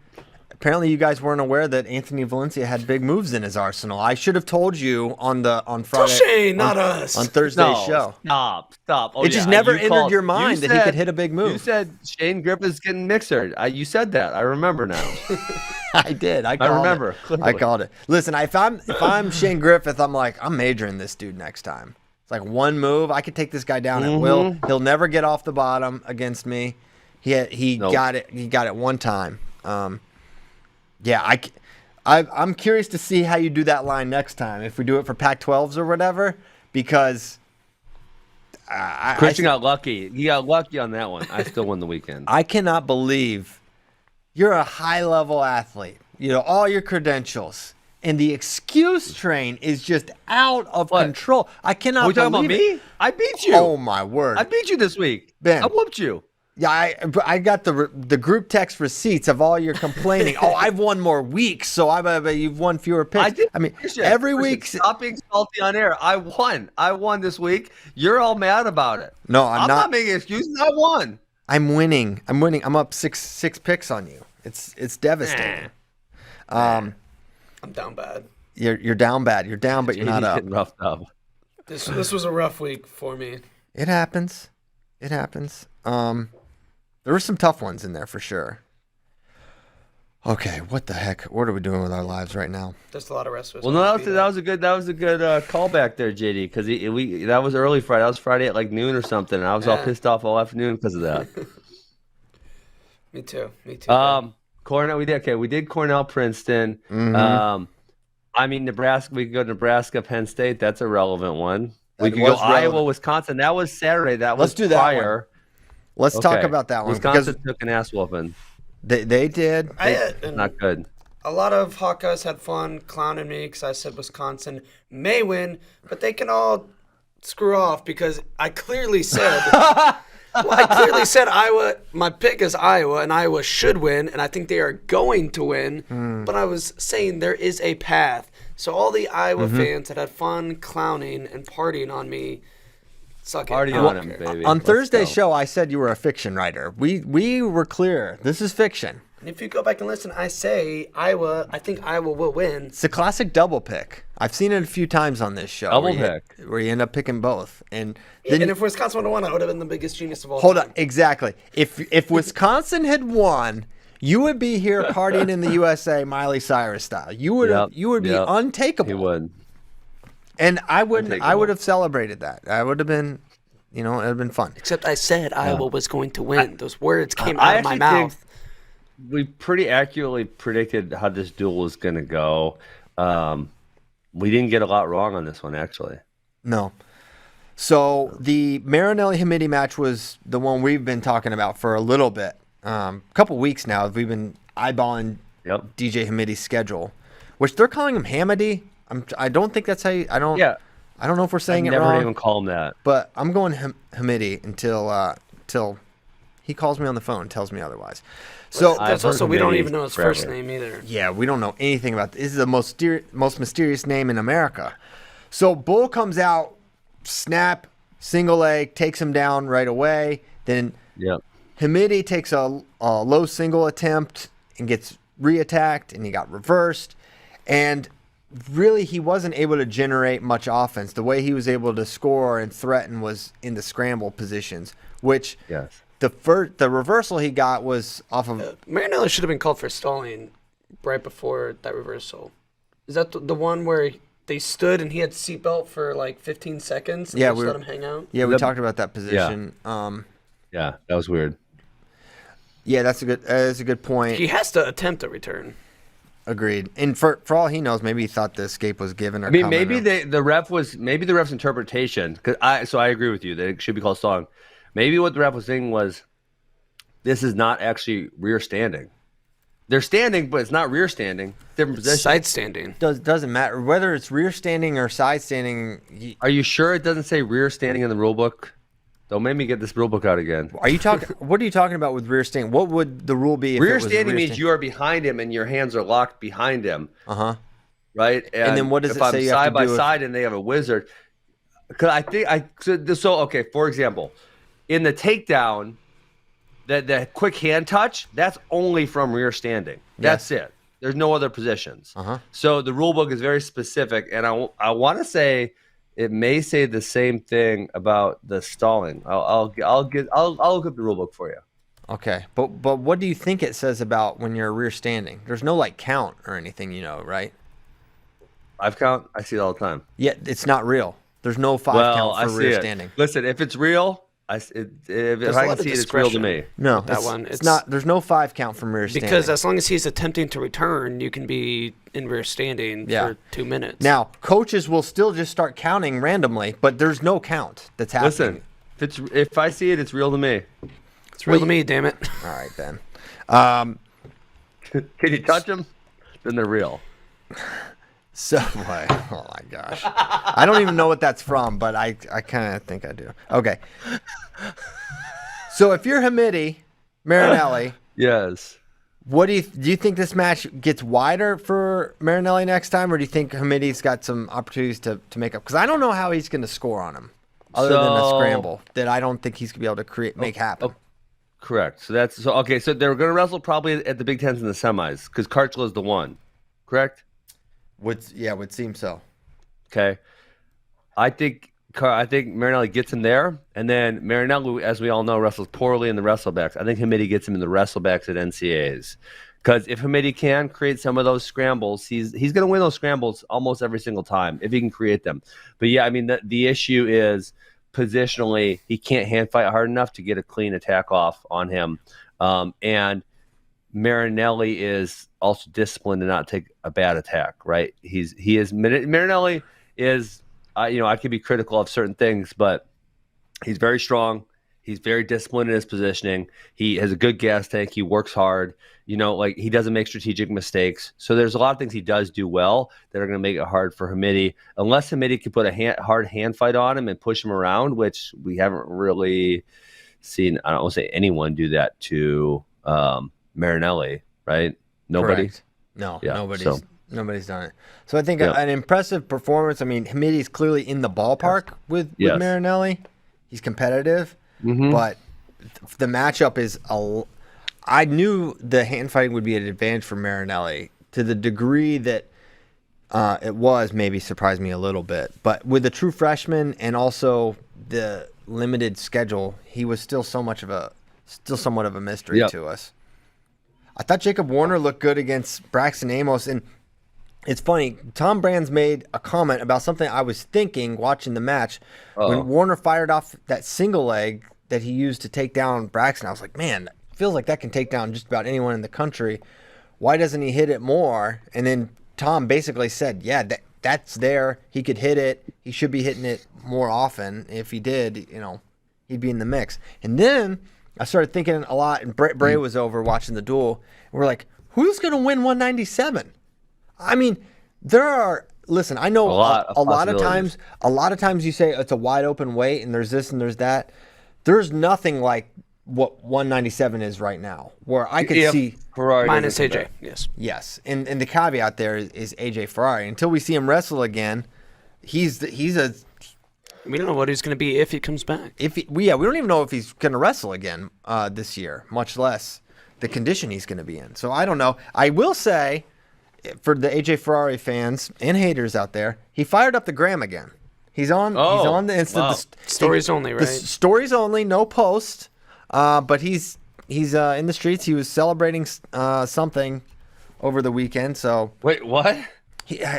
apparently you guys weren't aware that Anthony Valencia had big moves in his arsenal. I should have told you on Friday. Shane, not us. On Thursday's show. Stop. Oh, it just never entered your mind that he could hit a big move. You said Shane Griffith's getting mixer. You said that. I remember now. I did. I remember. I called it. Listen, if I'm Shane Griffith, I'm like, I'm majoring this dude next time. It's like one move. I could take this guy down at will. He'll never get off the bottom against me. He got it. He got it one time. Yeah, I'm curious to see how you do that line next time. If we do it for Pac-12s or whatever, because Christian got lucky. He got lucky on that one. I still won the weekend. I cannot believe you're a high-level athlete. You know, all your credentials. And the excuse train is just out of control. I cannot believe it. Are we talking about me? I beat you. Oh, my word. I beat you this week. Ben. I whooped you. Yeah, I got the group text receipts of all your complaining. Oh, I've won more weeks, so you've won fewer picks. I did. I mean, every week. Stop being salty on air. I won. I won this week. You're all mad about it. No, I'm not making excuses. I won. I'm winning. I'm up six picks on you. It's devastating. I'm down bad. You're down bad. You're down, but you're not up. Roughed up. This was a rough week for me. It happens. There were some tough ones in there for sure. Okay, what the heck? What are we doing with our lives right now? Just a lot of wrestlers. Well, no, that was a good callback there, JD, because that was early Friday. That was Friday at like noon or something, and I was all pissed off all afternoon because of that. Me too. Cornell, we did Cornell, Princeton. Mm-hmm. I mean, Nebraska. We could go to Nebraska, Penn State. That's a relevant one. We could go Iowa, Wisconsin. That was Saturday. That was do that prior. Let's talk about that one. Wisconsin took an ass whooping. They did. Not good. A lot of Hawkeyes had fun clowning me because I said Wisconsin may win, but they can all screw off because I clearly said Iowa. My pick is Iowa, and Iowa should win, and I think they are going to win. But I was saying there is a path. So all the Iowa fans that had fun clowning and partying on me, suck it. Party on him, baby. On Thursday's show, I said you were a fiction writer. We were clear. This is fiction. And if you go back and listen, I say Iowa. I think Iowa will win. It's a classic double pick. I've seen it a few times on this show. Where you end up picking both. And then if Wisconsin would have won, I would have been the biggest genius of all time. Hold on, exactly. If Wisconsin had won, you would be here partying in the USA, Miley Cyrus style. You would be untakeable. He would. And I would have celebrated that. I would have been, it would have been fun. Except I said Iowa was going to win. Those words came out of my mouth. We pretty accurately predicted how this duel was going to go. We didn't get a lot wrong on this one, actually. No. So the Marinelli-Hamidi match was the one we've been talking about for a little bit. A couple weeks now. We've been eyeballing DJ Hamidi's schedule, which they're calling him Hamidi. I don't think that's how you. I don't know if we're saying it wrong. Never even call him that. But I'm going Hamidi until he calls me on the phone and tells me otherwise. So that's also we don't even know his first name either. Yeah, we don't know anything about this. This is the most mysterious name in America. So Bull comes out, snap, single leg, takes him down right away. Then Hamidi takes a low single attempt and gets re-attacked, and he got reversed. And really, he wasn't able to generate much offense. The way he was able to score and threaten was in the scramble positions, which the reversal he got was off of... Marinelli should have been called for stalling right before that reversal. Is that the one where they stood and he had seatbelt for like 15 seconds and just let him hang out? Yeah, we talked about that position. Yeah, that was weird. Yeah, that's a good point. He has to attempt a return. Agreed. And for all he knows, maybe he thought the escape was given. Or maybe the ref's interpretation. So I agree with you that it should be called stalling. Maybe what the ref was saying was, this is not actually rear standing. They're standing, but it's not rear standing. Different position. Side standing. Doesn't matter whether it's rear standing or side standing. Are you sure it doesn't say rear standing in the rule book? Don't make me get this rule book out again. Are you talking? What are you talking about with rear standing? What would the rule be? If rear standing means you are behind him and your hands are locked behind him. Right. And then what does it say? If I'm side by side and they have a wizard, because I think okay. For example, in the takedown, the quick hand touch, that's only from rear standing. That's it. There's no other positions. So the rule book is very specific, and I want to say it may say the same thing about the stalling. I'll look up the rule book for you. Okay, but what do you think it says about when you're rear standing? There's no count or anything, right? 5 count. I see it all the time. Yeah, it's not real. There's no 5 count for rear standing. Listen, if it's real. If I can see it, it's real to me. No, it's not. There's no 5 count from rear standing. Because as long as he's attempting to return, you can be in rear standing for 2 minutes. Now, coaches will still just start counting randomly, but there's no count that's happening. Listen, if I see it, it's real to me. It's real to me, damn it. All right, then. Can you touch them? Then they're real. So, oh my gosh. I don't even know what that's from, but I kind of think I do. Okay. So if you're Hamidi, Marinelli. Yes. What do you think this match gets wider for Marinelli next time, or do you think Hamidi's got some opportunities to make up? Because I don't know how he's going to score on him other than a scramble that I don't think he's going to be able to make happen. Correct. So okay. So they're going to wrestle probably at the Big Tens in the semis because Karchla is the one. Correct. Would seem so. Okay. I think Marinelli gets him there, and then Marinelli, as we all know, wrestles poorly in the wrestlebacks. I think Hamidi gets him in the wrestlebacks at NCAAs. Because if Hamidi can create some of those scrambles, he's going to win those scrambles almost every single time if he can create them. But yeah, I mean, the issue is positionally, he can't hand fight hard enough to get a clean attack off on him. And Marinelli is also disciplined to not take a bad attack, right? Marinelli is I could be critical of certain things, but he's very strong. He's very disciplined in his positioning. He has a good gas tank. He works hard. He doesn't make strategic mistakes. So there's a lot of things he does do well that are going to make it hard for Hamidi. Unless Hamidi can put a hard hand fight on him and push him around, which we haven't really seen. I don't want to say anyone do that to Marinelli, right? Nobody? Correct. No, Yeah, nobody's done it. So I think an impressive performance. I mean, Hamidi's clearly in the ballpark with Marinelli. He's competitive. But the matchup is I knew the hand fighting would be an advantage for Marinelli to the degree that it was maybe surprised me a little bit. But with the true freshman and also the limited schedule, he was still somewhat of a mystery to us. I thought Jacob Warner looked good against Braxton Amos, and it's funny. Tom Brands made a comment about something I was thinking watching the match. When Warner fired off that single leg that he used to take down Braxton, I was like, man, it feels like that can take down just about anyone in the country. Why doesn't he hit it more? And then Tom basically said, yeah, that's there. He could hit it. He should be hitting it more often. If he did, he'd be in the mix. And then I started thinking a lot, and Bray was over watching the duel. And we're like, who's going to win 197? I mean, listen, I know a lot of times you say it's a wide open weight and there's this and there's that. There's nothing like what 197 is right now, where I could see Ferrari minus AJ. Yes, and the caveat there is AJ Ferrari. Until we see him wrestle again, we don't know what he's going to be if he comes back. We don't even know if he's going to wrestle again this year, much less the condition he's going to be in. So I don't know. I will say, for the AJ Ferrari fans and haters out there, he fired up the gram again. He's on the Insta. Wow. Stories only, right? Stories only, no post. But he's in the streets. He was celebrating something over the weekend. So wait, what?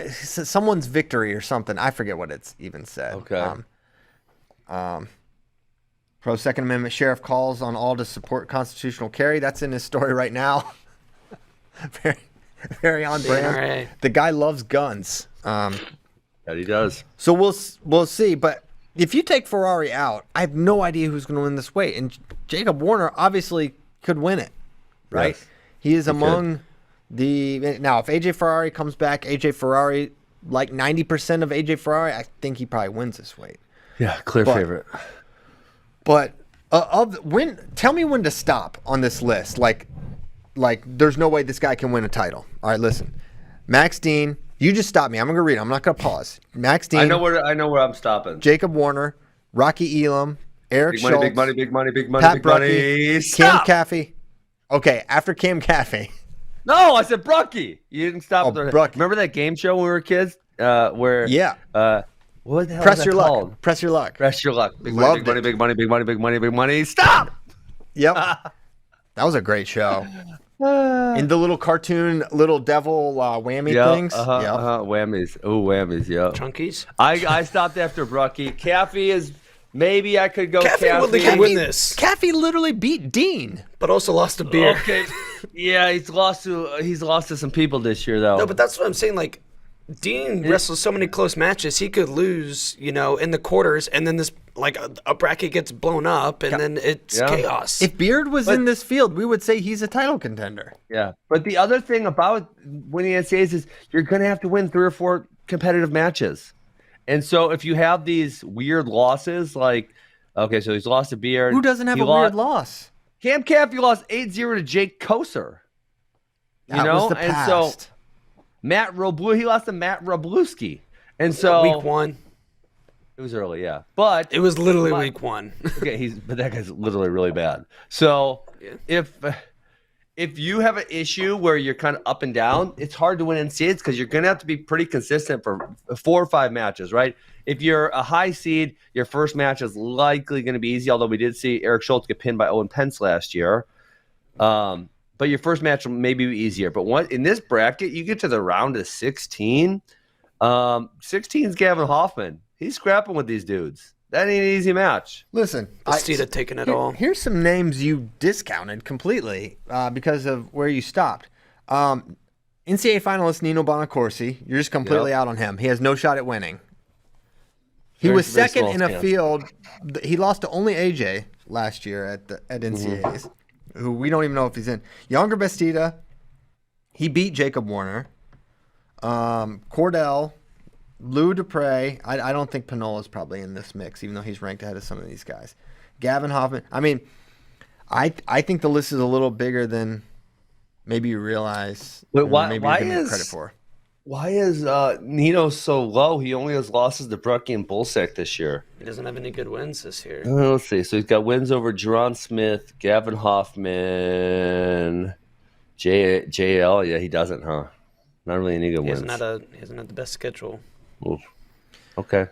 Someone's victory or something. I forget what it's even said. Okay. Pro Second Amendment sheriff calls on all to support constitutional carry. That's in his story right now. very, very on brand. Right. The guy loves guns. That he does. So we'll see. But if you take Ferrari out, I have no idea who's going to win this weight. And Jacob Warner obviously could win it, right? Yes, he is among now. If AJ Ferrari comes back, AJ Ferrari, like 90% of AJ Ferrari, I think he probably wins this weight. Yeah, clear favorite. But tell me when to stop on this list. Like there's no way this guy can win a title. All right, listen, Max Dean. You just stop me. I'm going to read. I'm not going to pause. Max Dean. I know where I'm stopping. Jacob Warner, Rocky Elam, Eric Schultz. Big money, Pat big money. Cam Caffey. Okay, after Cam Caffey. No, I said Brucky. You didn't stop. Brucky. Remember that game show when we were kids? What the hell was that called? Press your luck. Press your luck. Big money, big money, big money, big money, big money. Stop! Yep. That was a great show. In the little cartoon, little devil whammy things. Whammies. Oh, whammies, yeah. Chunkies? I stopped after Brucky. Caffey is, maybe I could go Caffey Caffey. win this. Caffey literally beat Dean. But also lost a beer. Okay. Yeah, he's lost to some people this year, though. No, but that's what I'm saying. Like, Dean wrestles so many close matches, he could lose, in the quarters, and then this, a bracket gets blown up, and then it's chaos. If Beard was in this field, we would say he's a title contender. Yeah. But the other thing about winning NCAAs is you're going to have to win 3 or 4 competitive matches. And so if you have these weird losses, so he's lost to Beard. Who doesn't have a weird loss? Cam Caffey lost 8-0 to Jake Koser. That was the past. And so Matt Roblu, he lost to Matt Robluski. And so week 1. It was early, yeah. But it was literally week 1. Okay, but that guy's literally really bad. So if you have an issue where you're kind of up and down, it's hard to win NCAAs because you're going to have to be pretty consistent for 4 or 5 matches, right? If you're a high seed, your first match is likely going to be easy, although we did see Eric Schultz get pinned by Owen Pence last year. But your first match will maybe be easier. But in this bracket, you get to the round of 16. 16 is Gavin Hoffman. He's scrapping with these dudes. That ain't an easy match. Listen, Bastida taking it all. Here's some names you discounted completely because of where you stopped. NCAA finalist Nino Bonacorsi, you're just completely out on him. He has no shot at winning. He Very, was very second small in a stance. field. He lost to only AJ last year at NCAAs, who we don't even know if he's in. Younger Bastida, he beat Jacob Warner. Cordell, Lou Dupre. I don't think Pinola's probably in this mix, even though he's ranked ahead of some of these guys. Gavin Hoffman. I mean, I think the list is a little bigger than maybe you realize. Wait, or why- maybe why you're giving it is- credit for. Why is Nino so low? He only has losses to Brucky and Bullsack this year. He doesn't have any good wins this year. Let's see. So he's got wins over Jerron Smith, Gavin Hoffman, JL. Yeah, he doesn't, huh? Not really any good He wins. hasn't had the best schedule. Oof. Okay.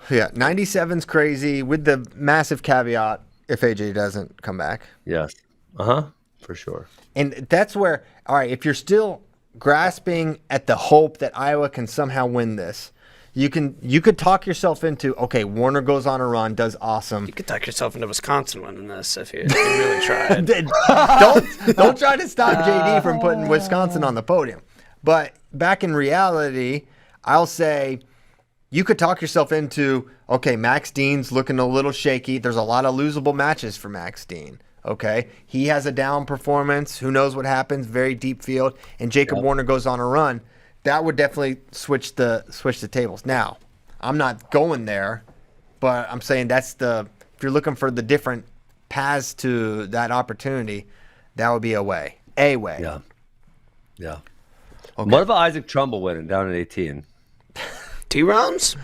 Yeah, 97's crazy with the massive caveat if AJ doesn't come back. Yes. For sure. And that's where, all right, if you're still grasping at the hope that Iowa can somehow win this, you could talk yourself into, okay, Warner goes on a run, does awesome. You could talk yourself into Wisconsin winning this if you really tried. don't try to stop JD from putting Wisconsin on the podium. But back in reality, I'll say you could talk yourself into, okay, Max Dean's looking a little shaky. There's a lot of losable matches for Max Dean. Okay, he has a down performance. Who knows what happens? Very deep field, and Jacob Warner goes on a run. That would definitely switch the tables. Now, I'm not going there, but I'm saying if you're looking for the different paths to that opportunity, that would be a way. A way. Yeah. Okay. What about Isaac Trumbull winning down at 18? T-Rounds?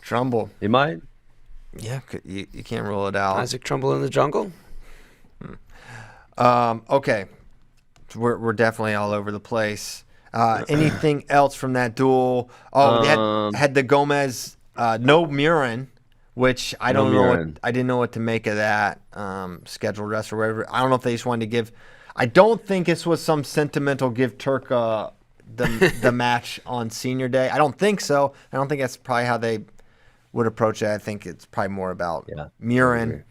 Trumbull. He might. Yeah, you can't rule it out. Isaac Trumbull in the jungle? Okay, we're definitely all over the place. Anything else from that duel? Oh, they had the Gomez, no Murin, which I don't know. I didn't know what to make of that scheduled rest or whatever. I don't know if they just wanted to give. I don't think this was some sentimental give Turk the match on Senior Day. I don't think so. I don't think that's probably how they would approach it. I think it's probably more about Murin.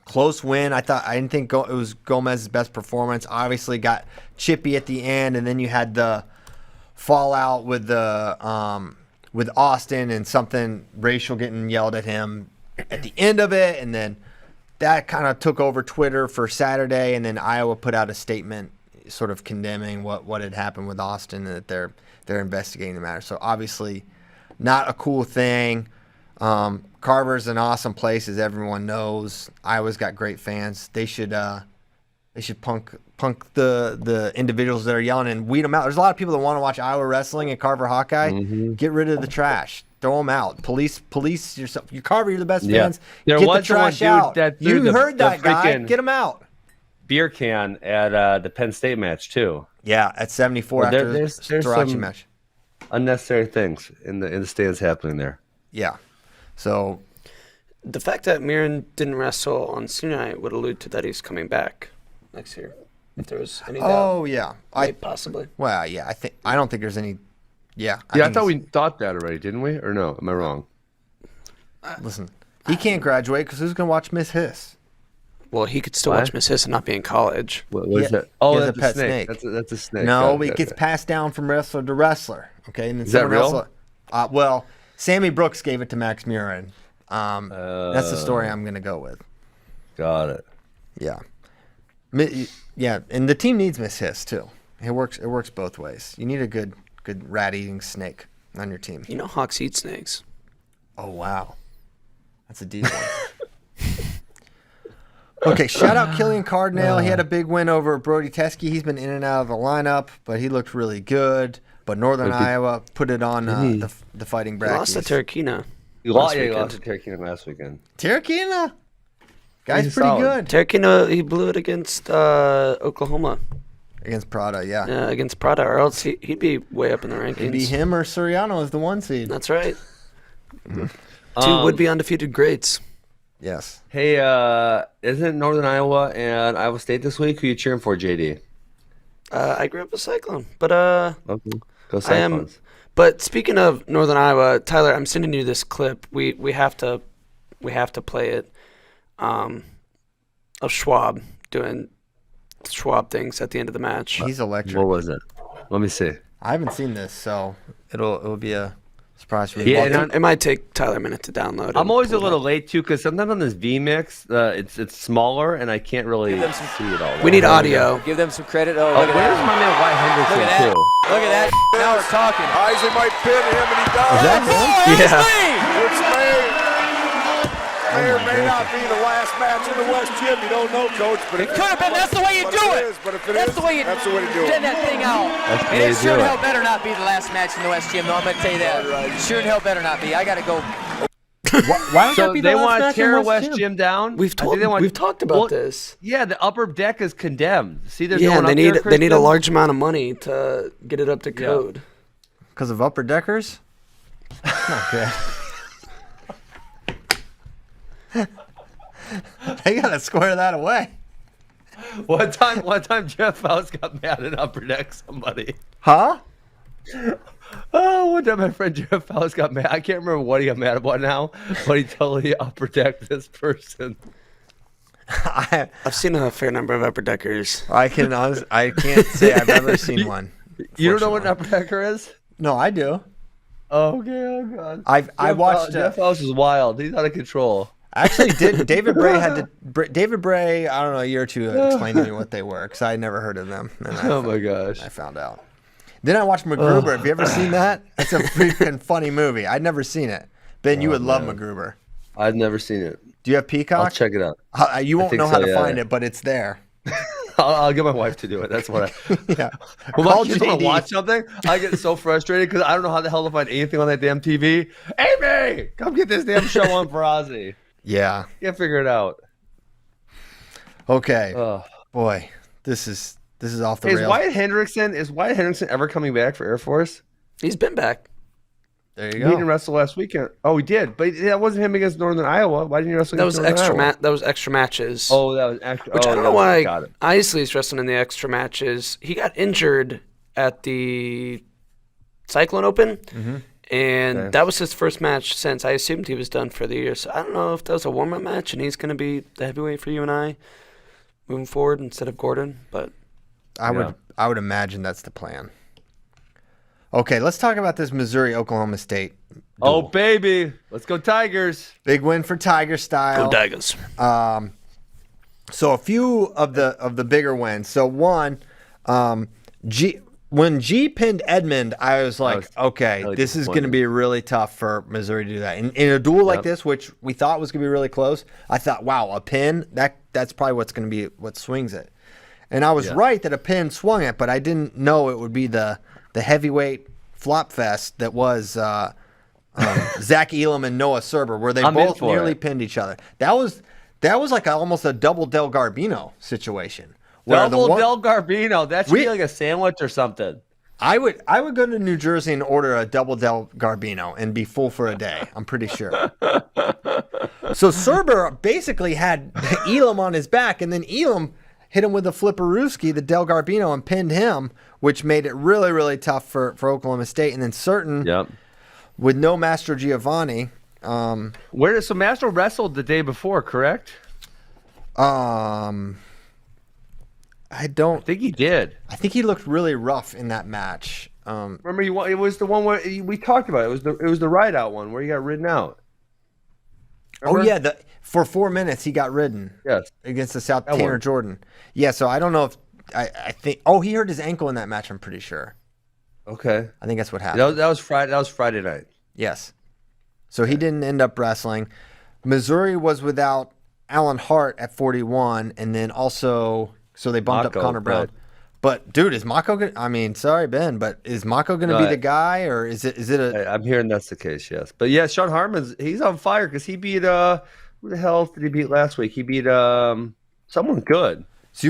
Close win. I didn't think it was Gomez's best performance. Obviously got chippy at the end, and then you had the fallout with with Austin and something racial getting yelled at him at the end of it, and then that kind of took over Twitter for Saturday, and then Iowa put out a statement sort of condemning what had happened with Austin and that they're investigating the matter. So obviously not a cool thing. Carver's an awesome place, as everyone knows. Iowa's got great fans. They should punk the individuals that are yelling and weed them out. There's a lot of people that want to watch Iowa wrestling and Carver Hawkeye. Mm-hmm. Get rid of the trash. Throw them out. Police yourself. You Carver, you're the best fans. Get the trash out. You heard that guy. Get him out. Beer can at the Penn State match too. Yeah, at 74 after the Starachi match. Unnecessary things in the stands happening there. Yeah. So the fact that Murin didn't wrestle on senior night would allude to that he's coming back next year. If there was any doubt. Oh yeah, possibly. Well, yeah, I don't think there's any. Yeah. I thought we thought that already, didn't we? Or no? Am I wrong? Listen, he can't graduate because who's gonna watch Miss Hiss? Well, he could still watch Miss Hiss and not be in college. What is that? Oh, that's a pet snake. That's a snake. No, it gets passed down from wrestler to wrestler. Okay, and then is that real? Well, Sammy Brooks gave it to Max Murin. That's the story I'm going to go with. Got it. Yeah. Yeah, and the team needs Miss Hiss, too. It works both ways. You need a good rat-eating snake on your team. You know hawks eat snakes. Oh, wow. That's a deep one. Okay, shout out Killian Cardinale. He had a big win over Brody Teske. He's been in and out of the lineup, but he looked really good. But Northern Iowa put it on the Fighting Brackies. He lost to Terrakina. He lost to Terrakina last weekend. Terrakina? Guy's pretty good. Terrakina, he blew it against Oklahoma. Against Prada, yeah. Yeah, against Prada, or else he'd be way up in the rankings. It'd be him or Soriano as the 1 seed. That's right. Two would-be undefeated greats. Yes. Hey, isn't Northern Iowa and Iowa State this week? Who you cheering for, JD? I grew up with Cyclone, but okay. Go Cyclones. But speaking of Northern Iowa, Tyler, I'm sending you this clip. We have to play it. Of Schwab doing Schwab things at the end of the match. He's electric. What was it? Let me see. I haven't seen this, so it'll be a Surprised we Yeah, walked and in. It might take Tyler a minute to download it. I'm always a Pull it little up. late too, because sometimes on this VMix, it's smaller and I can't really see it all. We need audio. Give them some credit. Oh, Oh, look at where's that. my man White Look at Hendrickson that. too? Look at that. Now we're talking. Isaac might pin him, and he does. Is that him? Yeah. Which may or may not be the last match in the West Gym. You don't know, Coach. But It could have been. That's the way you do it. But if it That's is, the way you that's the way to do send it. that thing out. That's the And way it to sure do hell it. better not be the last match in the West Gym, though. I'm going to tell you that. Sure hell better not be. I got to go. Why would So that be the they last want to match in tear West West Gym? Gym down. We've I think they want- talked about Well, this. Yeah, the upper deck is condemned. See, they're Yeah, going and they up need there, they need a Kristen? large amount of money to get it up to code. Because of upper deckers? Okay. They gotta square that away. One time, Jeff Faust got mad at upper deck somebody. Huh? Oh, one time my friend Jeff Faust got mad. I can't remember what he got mad about now, but he totally upper decked this person. I I've seen a fair number of upper deckers. I can't say I've ever seen one. You don't know what an fortunately. upper decker is? No, I do. Oh, okay, oh god. I watched. Jeff Faust is wild. He's out of control. Actually, David Bray had to. David Bray, I don't know, a year or two explained to me what they were because I had never heard of them. And Oh my gosh. I found out. Then I watched MacGruber. Have you ever seen that? It's a freaking funny movie. I'd never seen it. Ben, you would love MacGruber. I've never seen it. Do you have Peacock? I'll check it out. You won't think know how so, to yeah. find it, but it's there. I'll get my wife to do it. That's what I. Yeah. When Call my kids want JD. to watch something, I get so frustrated because I don't know how the hell to find anything on that damn TV. Amy, come get this damn show on for Ozzy. Yeah. Can't figure it out. Okay. Ugh. Boy, this is off the Hey, is rails. Wyatt Hendrickson ever coming back for Air Force? He's been back. There you He didn't go. wrestle last weekend. Oh, he did, but that wasn't him against Northern Iowa. Why didn't you wrestle? That was against Northern Iowa? That was extra matches. Oh, that was extra. Which oh, I don't that know was- why Got it. Isley's wrestling in the extra matches. He got injured at the Cyclone Open, and Okay. that was his first match since. I assumed he was done for the year. So I don't know if that was a warm-up match, and he's going to be the heavyweight for you and I moving forward instead of Gordon. But I would imagine that's the plan. Okay, let's talk about this Missouri-Oklahoma State. Oh, baby, let's go Tigers! Big win for Tiger Style. Daggers. So a few of the bigger wins. So one, when G pinned Edmond, I was like, okay, really this is going to be really tough for Missouri to do that. In a duel like this, which we thought was going to be really close, I thought, wow, a pin, that's probably what's going to be what swings it. And I was right that a pin swung it, but I didn't know it would be the heavyweight flop fest that was Zach Elam and Noah Serber, where they I'm in both for nearly it. pinned each other. That was like almost a double Del Garbino situation. where the Double one- Del Garbino. That should be like a sandwich or something. I would go to New Jersey and order a double Del Garbino and be full for a day. I'm pretty sure. So Serber basically had Elam on his back, and then Elam hit him with a flipperooski, the Del Garbino, and pinned him, which made it really, really tough for Oklahoma State. And then Certain, with no Master Giovanni. So Master wrestled the day before, correct? I think he did. I think he looked really rough in that match. Remember, it was the one where we talked about it. It was the ride out one where he got ridden out. Remember? Oh yeah, for 4 minutes he got ridden. Yes, against the South That Tanner one. Jordan. Yeah, so I don't know if I think. Oh, he hurt his ankle in that match. I'm pretty sure. Okay, I think that's what happened. That was Friday. That was Friday night. Yes. So he didn't end up wrestling. Missouri was without Alan Hart at 41, and then also so they bumped Mako, up Connor Brown. right. But dude, is Mako gonna? I mean, sorry Ben, but is Mako going to be the guy, or is it a? I'm hearing that's the case. Yes, but yeah, Sean Harmon's on fire because he beat who the hell did he beat last week? He beat someone good. So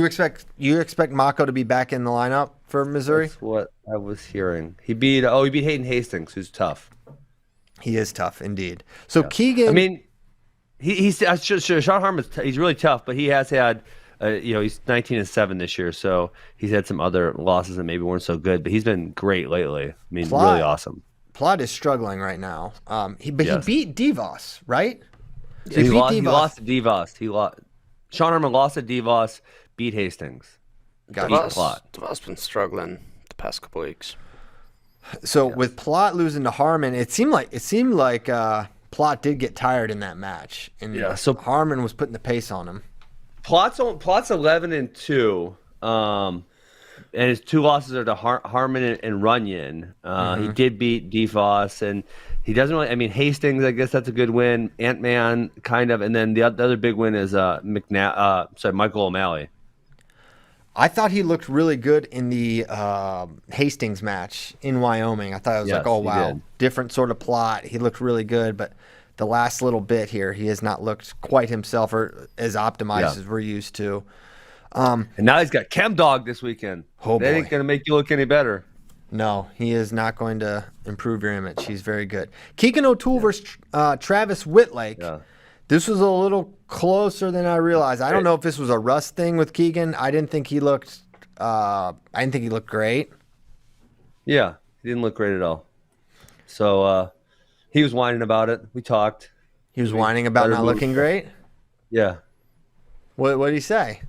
you expect Mako to be back in the lineup for Missouri? That's what I was hearing. He beat Hayden Hastings, who's tough. He is tough indeed. So Keegan, I mean, he's Sean Harmon's he's really tough, but he has had he's 19-7 this year, so he's had some other losses that maybe weren't so good, but he's been great lately. I mean, really awesome. Plot is struggling right now. He beat Devos, right? So He lost to Devos. Sean Harmon lost to Devos, beat Hastings. Got beat it. Plot. Devos been struggling the past couple weeks. So with Plott losing to Harmon, it seemed like Plott did get tired in that match, and so Harmon was putting the pace on him. Plott's 11-2, and his 2 losses are to Harmon and Runyon. He did beat DeVos, and he doesn't really. I mean, Hastings, I guess that's a good win. Ant-Man, kind of, and then the other big win is Michael O'Malley. I thought he looked really good in the Hastings match in Wyoming. I thought it was like, oh, wow, different sort of plot. He looked really good, but the last little bit here, he has not looked quite himself or as optimized as we're used to. And now he's got Chem Dog this weekend. Oh, that ain't going to make you look any better. No, he is not going to improve your image. He's very good. Keegan O'Toole versus Travis Whitlake. Yeah. This was a little closer than I realized. I don't know if this was a rust thing with Keegan. I didn't think he looked. I didn't think he looked great. Yeah, he didn't look great at all. So he was whining about it. We talked. He was whining about not looking great. Yeah. What did he say?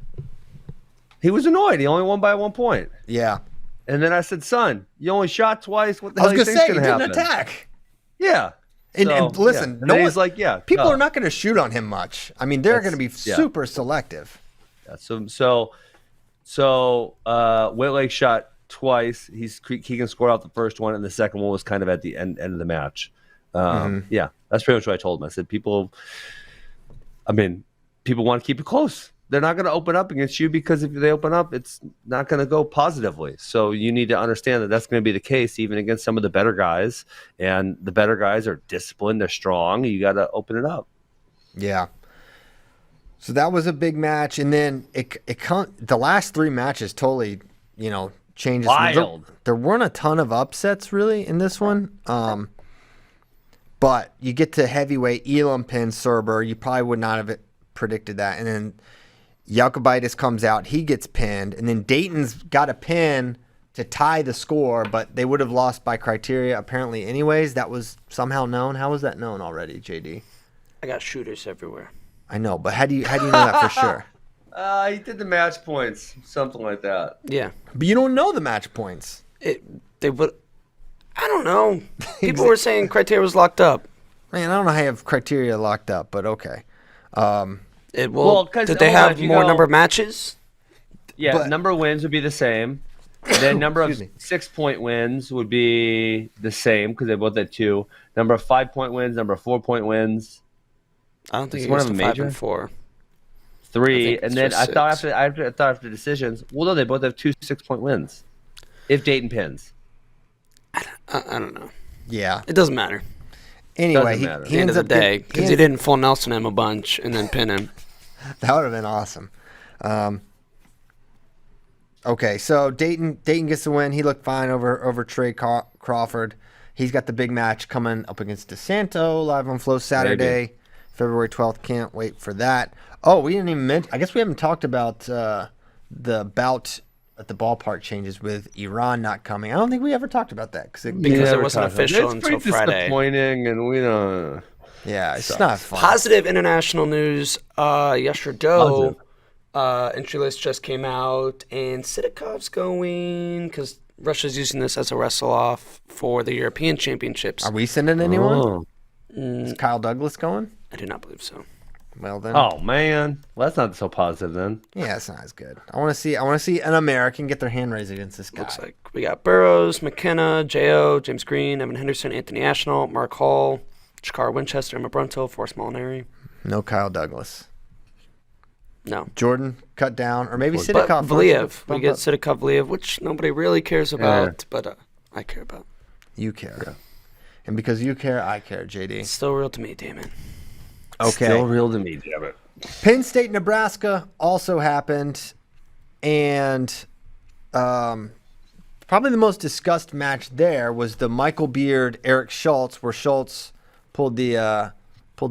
He was annoyed. He only won by 1 point. Yeah. And then I said, "Son, you only shot twice. What the hell do you think's going to happen?" He didn't attack. Yeah. And listen, no one's like, people are not going to shoot on him much. I mean, they're going to be super selective. Yeah, so Whitlake shot twice. Keegan scored out the first one, and the second one was kind of at the end of the match. Yeah, that's pretty much what I told him. I said, people want to keep it close. They're not going to open up against you because if they open up, it's not going to go positively. So you need to understand that that's going to be the case even against some of the better guys. And the better guys are disciplined. They're strong. You got to open it up. Yeah. So that was a big match. And then the last 3 matches totally, changes. Wild. There weren't a ton of upsets really in this one. But you get to heavyweight, Elam pins Serber. You probably would not have predicted that. And then Jakobitis comes out, he gets pinned, and then Dayton's got a pin to tie the score, but they would have lost by criteria apparently anyways. That was somehow known. How was that known already, JD? I got shooters everywhere. I know, but how do you know that for sure? He did the match points, something like that. Yeah. But you don't know the match points. They would. I don't know. People were saying criteria was locked up. Man, I don't know how you have criteria locked up, but okay. Did they have more number of matches? Yeah, number of wins would be the same. Then number of 6-point wins would be the same because they both had 2. Number of 5-point wins, number of 4-point wins. I don't think it was 5 and 4. 3, and then I thought after decisions. Well, no, they both have 2 6-point wins. If Dayton pins, I don't know. Yeah, it doesn't matter. Anyway, he ends up day because he didn't full Nelson him a bunch and then pin him. That would have been awesome. Okay, so Dayton gets the win. He looked fine over Trey Crawford. He's got the big match coming up against DeSanto live on Flow Saturday, February 12th. Can't wait for that. Oh, we didn't even mention. I guess we haven't talked about the bout at the ballpark changes with Iran not coming. I don't think we ever talked about that because it wasn't official until Friday. It's Friday. Disappointing, and we don't. Yeah, it's not fun. Positive international news. Yasher entry list just came out, and Sidikov's going because Russia's using this as a wrestle off for the European Championships. Are we sending anyone? Is Kyle Douglas going? I do not believe so. Well then. Oh man, well, that's not so positive then. Yeah, it's not as good. I want to see an American get their hand raised against this guy. Looks like we got Burroughs, McKenna, J.O., James Green, Evan Henderson, Anthony Ashnault, Mark Hall, Shakar Winchester, Emma Brunto, Forrest Molinari. No Kyle Douglas. No. Jordan cut down, or maybe Sidikov. Valiev. We get Sidikov Valiev, which nobody really cares about, but I care about. You care. Yeah. And because you care, I care, JD. It's still real to me, damn it. Okay. Still real to me, damn it. Penn State, Nebraska also happened, and probably the most discussed match there was the Michael Beard, Eric Schultz, where Schultz pulled the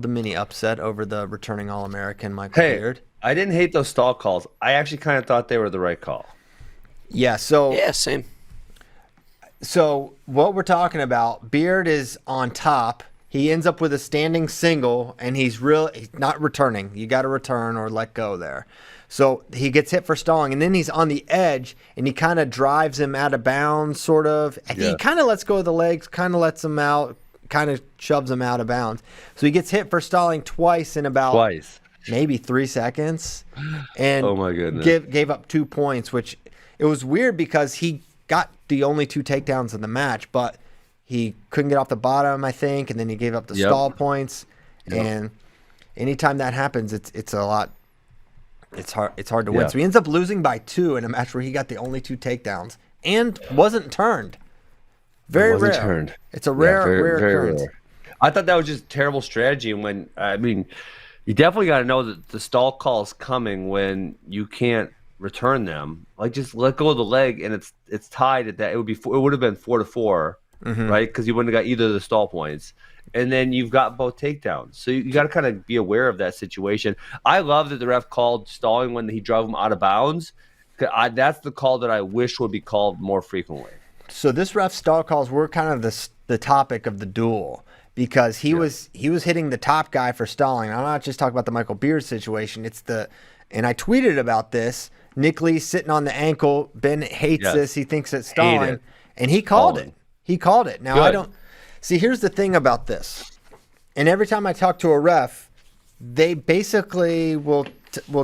mini upset over the returning All-American Michael Beard. I didn't hate those stall calls. I actually kind of thought they were the right call. Yeah, so yeah, same. So what we're talking about, Beard is on top. he ends up with a standing single, and he's not returning. You got to return or let go there. So he gets hit for stalling, and then he's on the edge, and he kind of drives him out of bounds, sort of. He kind of lets go of the legs, kind of lets him out, kind of shoves him out of bounds. So he gets hit for stalling twice in about maybe 3 seconds, and oh my goodness, gave up 2 points, which it was weird because he got the only 2 takedowns in the match, but he couldn't get off the bottom, I think, and then he gave up the stall points. And anytime that happens, it's a lot. It's hard to win. So he ends up losing by 2 in a match where he got the only 2 takedowns and wasn't turned. Very rare. It's a rare occurrence. Rare. I thought that was just terrible strategy. And you definitely got to know that the stall call is coming when you can't return them. Like, just let go of the leg, and it's tied at that. It would have been 4-4, right? Because you wouldn't have got either of the stall points. And then you've got both takedowns. So you got to kind of be aware of that situation. I love that the ref called stalling when he drove him out of bounds. That's the call that I wish would be called more frequently. So this ref stall calls were kind of the topic of the duel because he was hitting the top guy for stalling. I'm not just talking about the Michael Beard situation. And I tweeted about this. Nick Lee sitting on the ankle. Ben hates this. He thinks it's stalling. And he called it. He called it. Now, I don't... See, here's the thing about this. And every time I talk to a ref, they basically will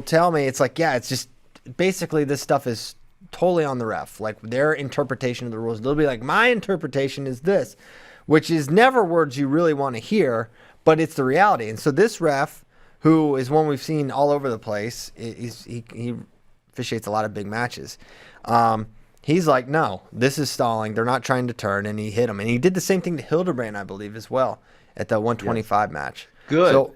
tell me, it's like, it's just... Basically, this stuff is totally on the ref. Like, their interpretation of the rules. They'll be like, my interpretation is this. Which is never words you really want to hear, but it's the reality. And so this ref, who is one we've seen all over the place, he officiates a lot of big matches. He's like, no, this is stalling. They're not trying to turn, and he hit him. And he did the same thing to Hildebrand, I believe, as well, at the 125 match. Good. So,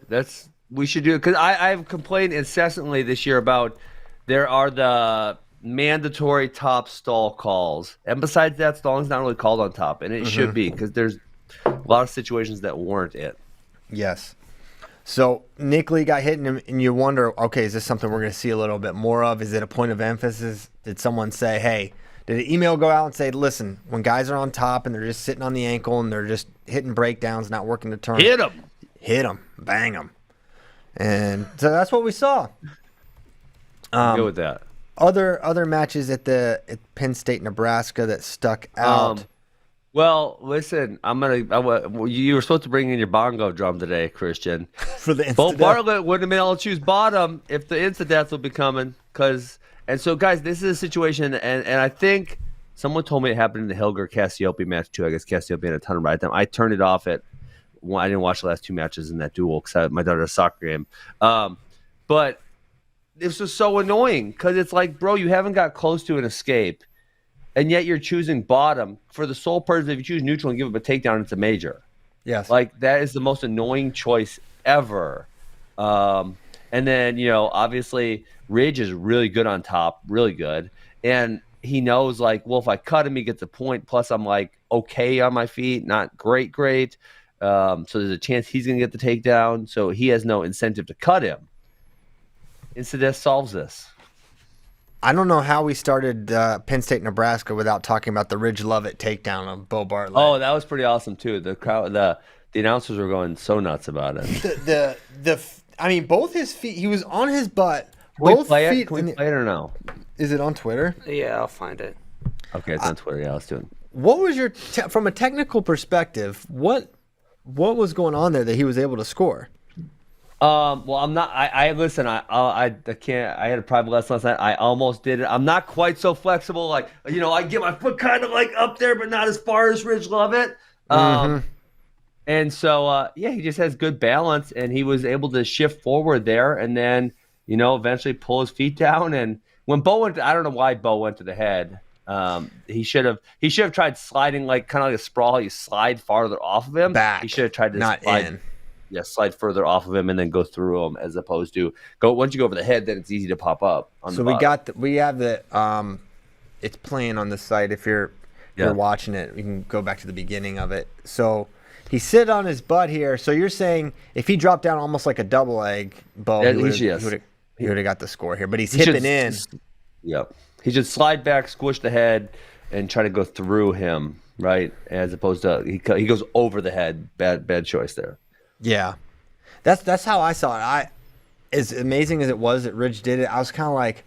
we should do it, because I've complained incessantly this year about there are the mandatory top stall calls. And besides that, stalling's not really called on top, and it should be, because there's a lot of situations that warrant it. Yes. So Nick Lee got hit, and you wonder, okay, is this something we're going to see a little bit more of? Is it a point of emphasis? Did someone say, hey, did an email go out and say, listen, when guys are on top and they're just sitting on the ankle and they're just hitting breakdowns, not working to turn, hit them, bang them. And so that's what we saw. Go with that. Other matches at Penn State, Nebraska that stuck out. Well, listen, you were supposed to bring in your bongo drum today, Christian. For the Bo Bartlett wouldn't have been able to choose bottom if the insta-death would be coming. And so, guys, this is a situation, and I think someone told me it happened in the Hilger-Cassiope match, too. I guess Cassiope had a ton of ride time. I turned it off I didn't watch the last 2 matches in that duel because my daughter had a soccer game. But this was so annoying because it's like, bro, you haven't got close to an escape, and yet you're choosing bottom for the sole purpose. If you choose neutral and give up a takedown, it's a major. Yes. Like, that is the most annoying choice ever. And then, obviously, Ridge is really good on top, really good. And he knows, like, well, if I cut him, he gets a point. Plus, I'm, like, okay on my feet, not great. So there's a chance he's going to get the takedown. So he has no incentive to cut him. Incident solves this. I don't know how we started Penn State, Nebraska without talking about the Ridge Lovett takedown of Bo Bartlett. Oh, that was pretty awesome, too. The crowd, the announcers were going so nuts about it. Both his feet, he was on his butt. Can we play it or no? Is it on Twitter? Yeah, I'll find it. Okay, it's on Twitter. Yeah, let's do it. What was your from a technical perspective? What was going on there that he was able to score? Well, I'm not. Listen. I can't. I had a private lesson last night. I almost did it. I'm not quite so flexible. Like, I get my foot kind of like up there, but not as far as Ridge Lovett. And so, he just has good balance, and he was able to shift forward there, and then eventually pull his feet down. And when Bo went, I don't know why Bo went to the head. He should have tried sliding, like kind of like a sprawl. You slide farther off of him. Back. He should have tried to not slide in. Yeah, slide further off of him and then go through him, as opposed to once you go over the head, then it's easy to pop up. So we have the it's playing on the site. If you're watching it, you can go back to the beginning of it. So he sit on his butt here. So you're saying if he dropped down almost like a double leg, Bo, he would have got the score here. But he's hipping in. Yep. He should slide back, squish the head, and try to go through him. right? As opposed to he goes over the head. Bad choice there. Yeah, that's how I saw it. As amazing as it was that Ridge did it, I was kind of like,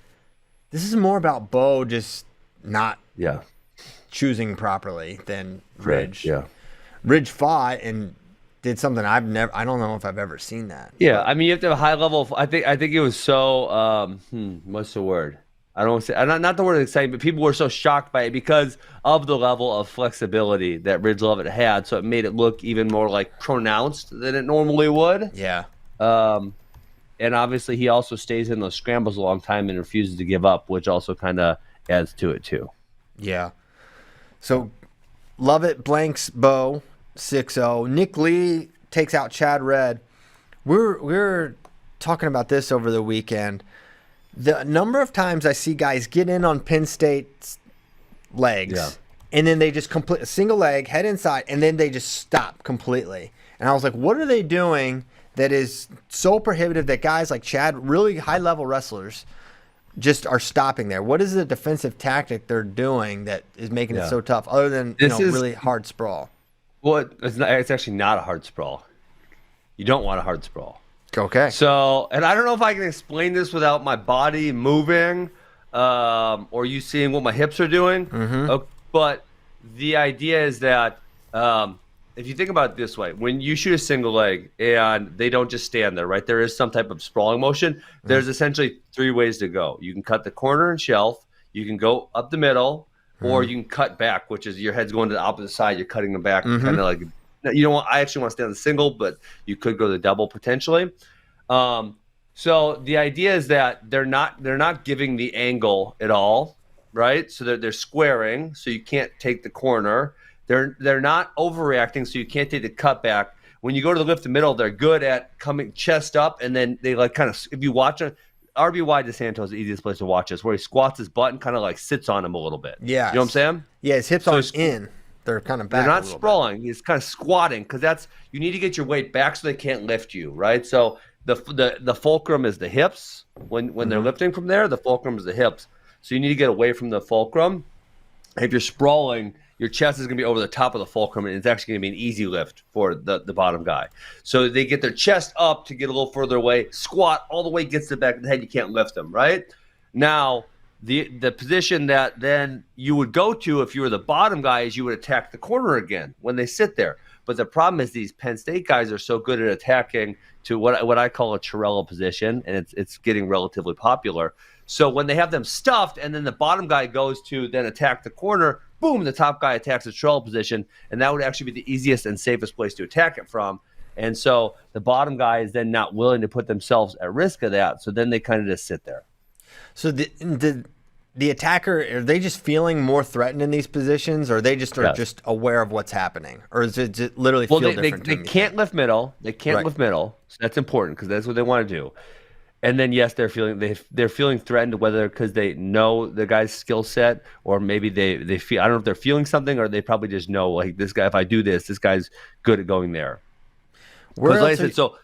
this is more about Bo just not choosing properly than Ridge. Yeah, Ridge fought and did something I don't know if I've ever seen that. Yeah, I mean, you have to have a high level. I think it was so. What's the word? I don't say not the word exciting, but people were so shocked by it because of the level of flexibility that Ridge Lovett had. So it made it look even more like pronounced than it normally would. Yeah. And obviously, he also stays in those scrambles a long time and refuses to give up, which also kind of adds to it too. Yeah. So Lovett blanks Bo 6-0. Nick Lee takes out Chad Red. We're talking about this over the weekend. The number of times I see guys get in on Penn State's legs, and then they just complete a single leg, head inside, and then they just stop completely. And I was like, what are they doing that is so prohibitive that guys like Chad, really high-level wrestlers, just are stopping there? What is the defensive tactic they're doing that is making it so tough, other than really hard sprawl? Well, it's actually not a hard sprawl. You don't want a hard sprawl. Okay. So, and I don't know if I can explain this without my body moving or you seeing what my hips are doing. Mm-hmm. But the idea is that if you think about it this way, when you shoot a single leg and they don't just stand there, right? There is some type of sprawling motion. There's essentially 3 ways to go. You can cut the corner and shelf. You can go up the middle. Or you can cut back, which is your head's going to the opposite side. You're cutting them back, kind of like you don't want. I actually want to stay on the single, but you could go the double potentially. So the idea is that they're not giving the angle at all, right? So they're squaring, so you can't take the corner. They're not overreacting, so you can't take the cut back. When you go to the lift the middle, they're good at coming chest up, and then they like kind of. If you watch it. RBY DeSanto is the easiest place to watch this, where he squats his butt and kind of like sits on him a little bit. Yeah. You know what I'm saying? Yeah, his hips aren't in. They're kind of back. They're not sprawling. He's kind of squatting because you need to get your weight back so they can't lift you, right? So the fulcrum is the hips. When they're lifting from there, the fulcrum is the hips. So you need to get away from the fulcrum. If you're sprawling, your chest is going to be over the top of the fulcrum, and it's actually going to be an easy lift for the bottom guy. So they get their chest up to get a little further away, squat all the way, gets to the back of the head. You can't lift them, right? Now, the position that then you would go to if you were the bottom guy is you would attack the corner again when they sit there. But the problem is these Penn State guys are so good at attacking to what I call a Chirella position, and it's getting relatively popular. So when they have them stuffed and then the bottom guy goes to then attack the corner, boom, the top guy attacks the Chirella position, and that would actually be the easiest and safest place to attack it from. And so the bottom guy is then not willing to put themselves at risk of that, so then they kind of just sit there. So the attacker, are they just feeling more threatened in these positions, or are they just just aware of what's happening? Or is it just literally feel different? They can't lift middle. They can't lift middle, so that's important because that's what they want to do. And then yes, they're feeling threatened, whether because they know the guy's skill set, or maybe they feel, I don't know if they're feeling something, or they probably just know like this guy. If I do this guy's good at going there. Because like I said, so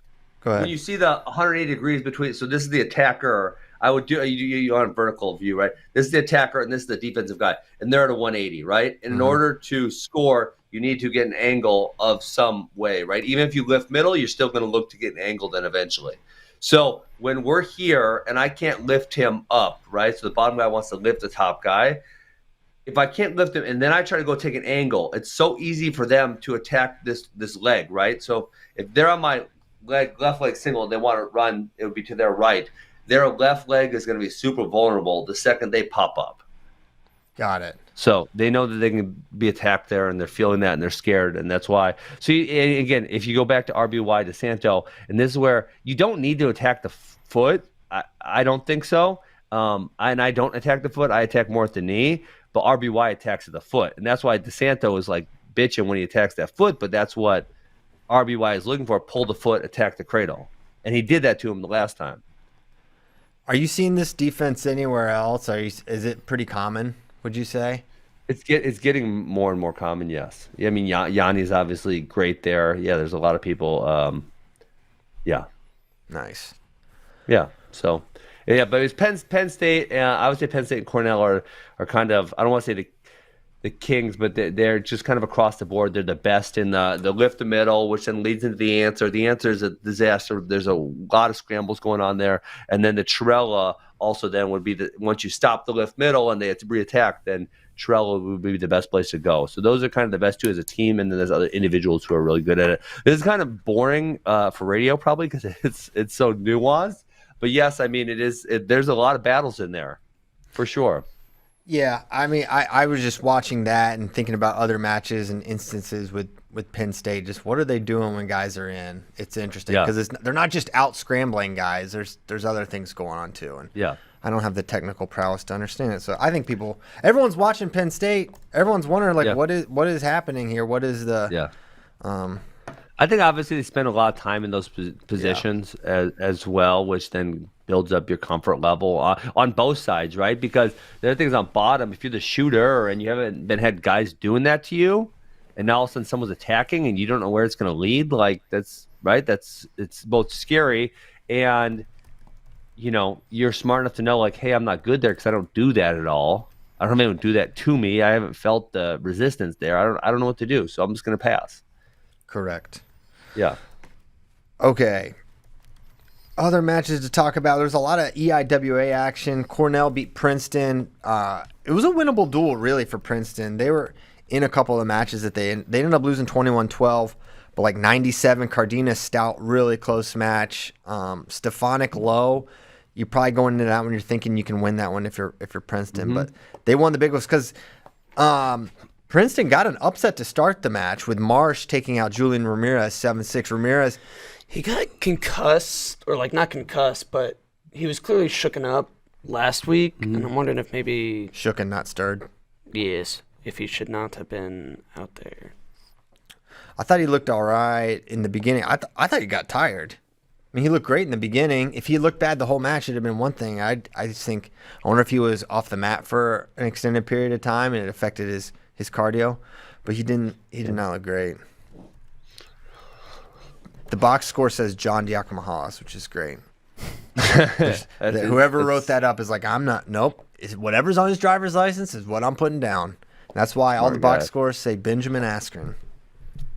when you see the 180 degrees between, so this is the attacker. I would do you on a vertical view, right? This is the attacker and this is the defensive guy, and they're at a 180, right? And in order to score, you need to get an angle of some way, right? Even if you lift middle, you're still going to look to get an angle then eventually. So when we're here and I can't lift him up, right? So the bottom guy wants to lift the top guy. If I can't lift him and then I try to go take an angle, it's so easy for them to attack this leg, right? So if they're on my left leg single and they want to run, it would be to their right. Their left leg is going to be super vulnerable the second they pop up. Got it. So they know that they can be attacked there, and they're feeling that, and they're scared, and that's why. So again, if you go back to RBY DeSanto, and this is where you don't need to attack the foot. I don't think so. And I don't attack the foot. I attack more at the knee, but RBY attacks at the foot, and that's why DeSanto is like bitching when he attacks that foot. But that's what RBY is looking for: pull the foot, attack the cradle, and he did that to him the last time. Are you seeing this defense anywhere else? Is it pretty common, would you say? It's getting more and more common, yes. I mean, Yanni's obviously great there. Yeah, there's a lot of people. Yeah. Nice. Yeah, so, yeah, but it's Penn State. I would say Penn State and Cornell are kind of, I don't want to say the kings, but they're just kind of across the board. They're the best in the lift the middle, which then leads into the answer. The answer is a disaster. There's a lot of scrambles going on there. And then the Trella also then would be once you stop the lift middle and they have to re-attack, then Trella would be the best place to go. So those are kind of the best two as a team, and then there's other individuals who are really good at it. This is kind of boring for radio probably because it's so nuanced. But yes, I mean, there's a lot of battles in there for sure. Yeah, I mean, I was just watching that and thinking about other matches and instances with Penn State. Just what are they doing when guys are in? It's interesting because they're not just out scrambling guys. There's other things going on too. And I don't have the technical prowess to understand it. So I think everyone's watching Penn State. Everyone's wondering like what is happening here? What is the I think obviously they spend a lot of time in those positions as well, which then builds up your comfort level on both sides, right? Because the other thing is on bottom, if you're the shooter and you haven't had guys doing that to you, and now all of a sudden someone's attacking and you don't know where it's going to lead, like it's both scary and you're smart enough to know like, hey, I'm not good there because I don't do that at all. I don't have anyone do that to me. I haven't felt the resistance there. I don't know what to do, so I'm just going to pass. Correct. Yeah. Okay. Other matches to talk about. There's a lot of EIWA action. Cornell beat Princeton. It was a winnable duel, really, for Princeton. They were in a couple of matches that they ended up losing 21-12, but like 97, Cardenas Stout, really close match. Stefanik Low, you're probably going into that one. You're thinking you can win that one if you're Princeton, but they won the big ones because Princeton got an upset to start the match with Marsh taking out Julian Ramirez 7-6. Ramirez. He got concussed, or like not concussed, but he was clearly shooken up last week, and I'm wondering if maybe Shooken, not stirred. Yes, if he should not have been out there. I thought he looked all right in the beginning. I thought he got tired. I mean, he looked great in the beginning. If he looked bad the whole match, it'd have been one thing. I just think I wonder if he was off the mat for an extended period of time and it affected his cardio, but he did not look great. The box score says John Diakomahalis, which is great. Whoever wrote that up is like, I'm not. Nope. Whatever's on his driver's license is what I'm putting down. That's why all the box scores say Benjamin Askren.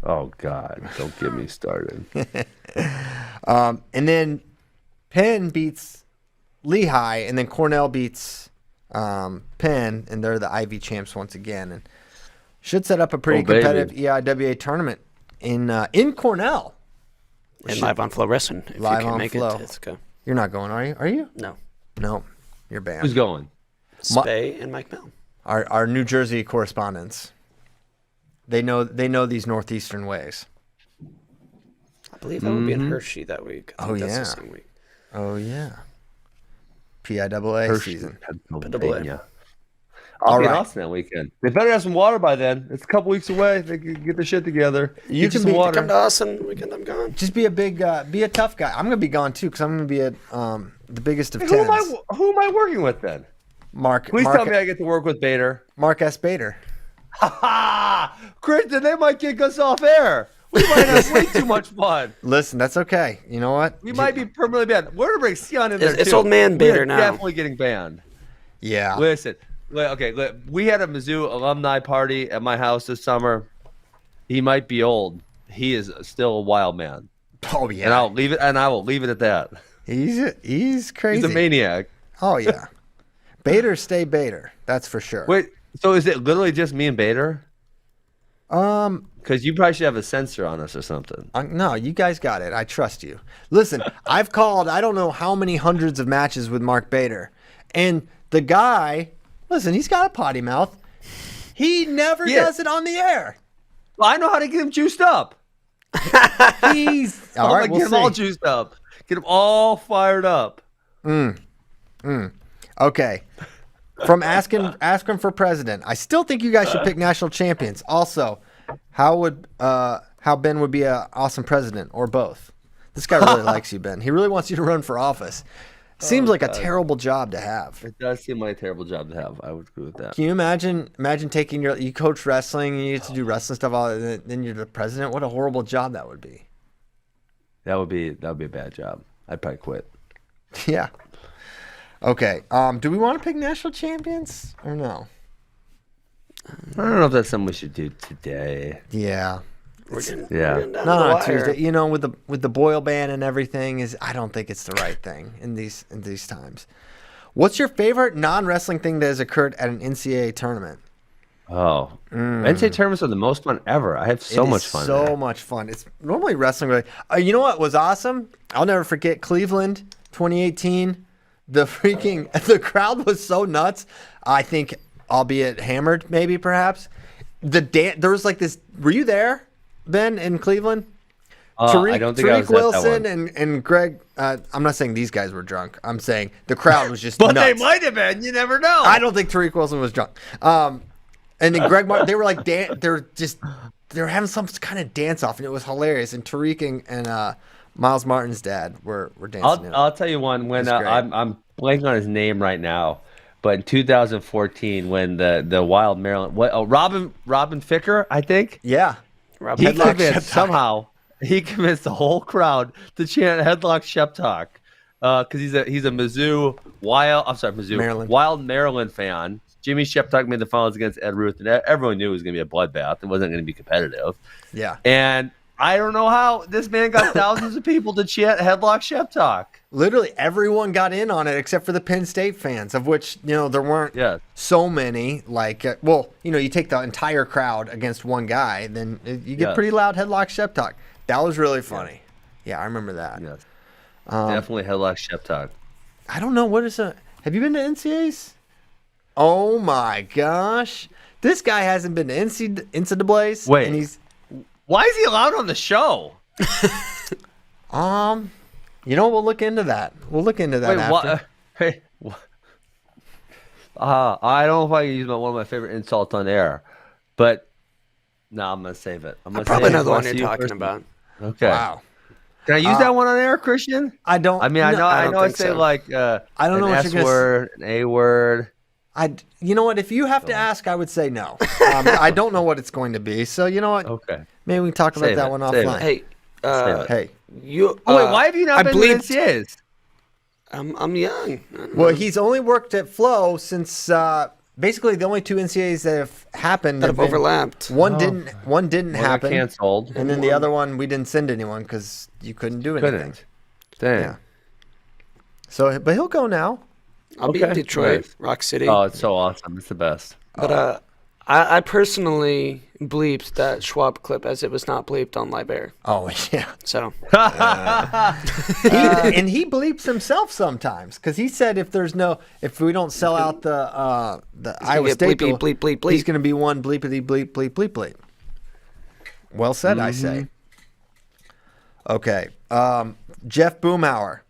Oh God! Don't get me started. And then Penn beats Lehigh, and then Cornell beats Penn, and they're the Ivy champs once again, and should set up a pretty competitive EIWA tournament in Cornell. And live on FloWrestling. If live you can on make Flow. it, let's go. You're not going, are you? Are you? No. No, you're banned. Who's going? Spay and Mike Bell. Our New Jersey correspondents. They know these northeastern ways. I believe that would be in Hershey that week. I think that's the same week. Oh yeah. PIAA Hershey, season. Pennsylvania. I'll be in Austin that weekend. They better have some water by then. It's a couple weeks away. They can get the shit together. You get can some water. Come to Austin weekend. I'm gone. Just be a tough guy. I'm gonna be gone too because I'm gonna be at the biggest of Hey, tens. who am I working with then? Please tell me I get to work with Bader. Mark S. Bader. Ha ha! Kristen, they might kick us off air. We might have way too much fun. Listen, that's okay. You know what? We might be permanently banned. We're gonna bring Sion in there It's too. old man Bader now. Definitely getting banned. Yeah. Listen. Okay, we had a Mizzou alumni party at my house this summer. He might be old. He is still a wild man. Oh yeah. And I will leave it at that. He's crazy. He's a maniac. Oh yeah. Bader stay Bader. That's for sure. Wait, so is it literally just me and Bader? Because you probably should have a sensor on us or something. No, you guys got it. I trust you. Listen, I've called I don't know how many hundreds of matches with Mark Bader, and the guy. Listen, he's got a potty mouth. He never does it on the air. Well, I know how to get him juiced up. He's all right. Get him all juiced up. Get him all fired up. Okay. From asking for president, I still think you guys should pick national champions. Also, how Ben would be an awesome president, or both. This guy really likes you, Ben. He really wants you to run for office. Seems like a terrible job to have. It does seem like a terrible job to have. I would agree with that. Can you imagine taking you coach wrestling, and you get to do wrestling stuff, and then you're the president? What a horrible job that would be. That would be a bad job. I'd probably quit. Yeah. Okay. Do we want to pick national champions or no? I don't know if that's something we should do today. Yeah. We're getting down No, to the no, wire. Tuesday. You know, with the Boyle ban and everything, I don't think it's the right thing in these times. What's your favorite non-wrestling thing that has occurred at an NCAA tournament? Oh, NCAA tournaments are the most fun ever. I have so much fun. So much fun. It's normally wrestling. You know what was awesome? I'll never forget Cleveland 2018. The crowd was so nuts. I think, albeit hammered, maybe perhaps. There was like this. Were you there, Ben, in Cleveland? I don't think I was Tariq at that Wilson one. and Greg. I'm not saying these guys were drunk. I'm saying the crowd was just But nuts. they might have been. You never know. I don't think Tariq Wilson was drunk. And then Greg Martin, they were like, they were having some kind of dance off, and it was hilarious. And Tariq and Miles Martin's dad were dancing. I'll tell you one when I'm blanking on his name right now, but in 2014 when the Wild Maryland Robin Ficker, I think. Yeah. He convinced the whole crowd to chant headlock Shep Talk because he's a Wild Maryland fan. Jimmy Sheptalk made the finals against Ed Ruth, and everyone knew it was going to be a bloodbath. It wasn't going to be competitive. Yeah. And I don't know how this man got thousands of people to chant headlock Sheptalk. Literally everyone got in on it except for the Penn State fans, of which, there weren't so many. Like, you take the entire crowd against one guy, then you get pretty loud headlock Sheptalk. That was really funny. Yeah, I remember that. Yes. Definitely headlock Sheptalk. I don't know. Have you been to NCAAs? Oh my gosh. This guy hasn't been to NCAAs. Wait. And why is he allowed on the show? We'll look into that. We'll look into that after. I don't know if I can use one of my favorite insults on air, but no, I'm going to save it. I probably know the one you're talking about. Okay. Wow. Can I use that one on air, Christian? I don't. I mean, I know I say so. like I don't know an what S you're word, an A word. You know what? If you have to ask, I would say no. I don't know what it's going to be. So you know what? Okay. Maybe we can talk about that one offline. Hey, Hey. you. Oh wait, why have you not been to NCAAs? I'm young. Well, he's only worked at Flow since basically the only two NCAAs that have happened that have overlapped. One didn't happen. Got canceled, and then the other one we didn't send anyone because you couldn't do anything. Dang. Yeah. So, but he'll go now. I'll be in Detroit, nice. Rock City. Oh, it's so awesome. It's the best. But I personally bleeped that Schwab clip as it was not bleeped on Live Air. Oh yeah. So. And he bleeps himself sometimes because he said if we don't sell out the Iowa State bleepy, bleep, bleep, bleep. he's going to be one bleepity bleep bleep bleep bleep. Well said, I say. Okay. Jeff Boomhauer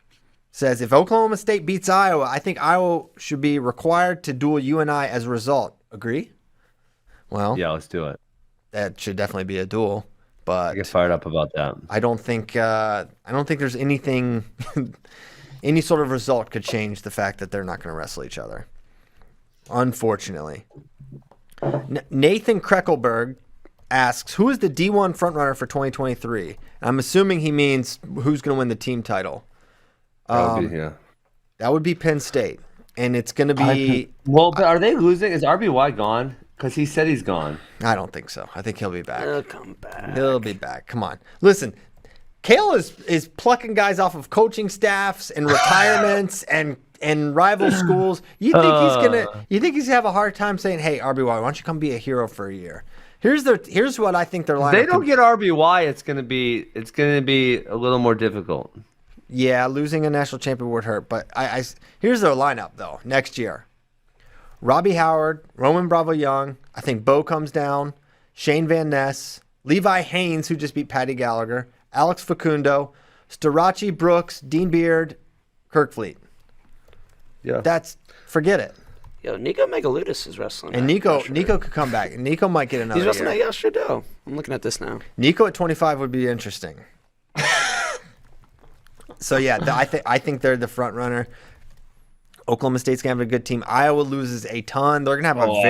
says, if Oklahoma State beats Iowa, I think Iowa should be required to duel UNI as a result. Agree? Well, Yeah, let's do it. that should definitely be a duel. But I get fired up about that. I don't think there's anything, any sort of result could change the fact that they're not going to wrestle each other. Unfortunately. Nathan Kreckelberg asks, who is the D1 frontrunner for 2023? I'm assuming he means who's going to win the team title. That would be Penn State. And it's going to be... Well, but are they losing? Is RBY gone? Because he said he's gone. I don't think so. I think he'll be back. He'll come back. He'll be back. Come on. Listen, Kale is plucking guys off of coaching staffs and retirements and rival schools. You think he's gonna have a hard time saying, "Hey, RBY, why don't you come be a hero for a year?" Here's what I think their lineup. They don't get RBY. It's gonna be a little more difficult. Yeah, losing a national champion would hurt. But here's their lineup though. Next year, Robbie Howard, Roman Bravo Young. I think Bo comes down. Shane Van Ness, Levi Haynes, who just beat Patty Gallagher, Alex Facundo, Starachi Brooks, Dean Beard, Kirk Fleet. Yeah, forget it. Yo, Nico Megaludis is wrestling. And Nico could come back. Nico might get another. He's wrestling year. at Yesterday. I'm looking at this now. Nico at 25 would be interesting. So yeah, I think they're the front runner. Oklahoma State's gonna have a good team. Iowa loses a ton. They're gonna have a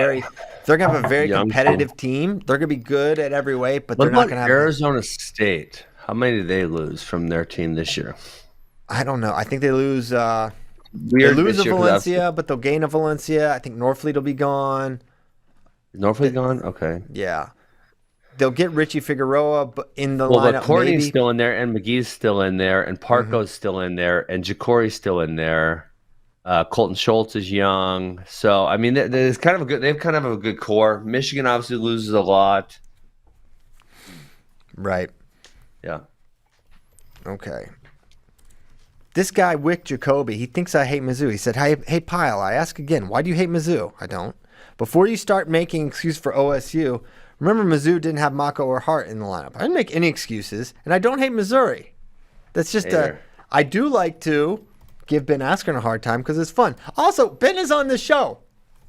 very competitive team. They're gonna be good at every way, but they're not gonna have Arizona State. How many did they lose from their team this year? I don't know. I think they lose. They lose to Valencia, but they'll gain a Valencia. I think Norfleet will be gone. Is Norfolk gone? Okay. Yeah. They'll get Richie Figueroa in the Well, lineup. but Courtney's maybe. still in there, and McGee's still in there, and Parko's still in there, and Jacory's still in there. Colton Schultz is young, so I mean, there's kind of a good. They have kind of a good core. Michigan obviously loses a lot. Right. Yeah. Okay. This guy, Wick Jacoby, he thinks I hate Mizzou. He said, hey, Pyle, I ask again, why do you hate Mizzou? I don't. Before you start making excuses for OSU, remember Mizzou didn't have Mako or Hart in the lineup. I didn't make any excuses, and I don't hate Missouri. That's just I do like to give Ben Askren a hard time because it's fun. Also, Ben is on this show.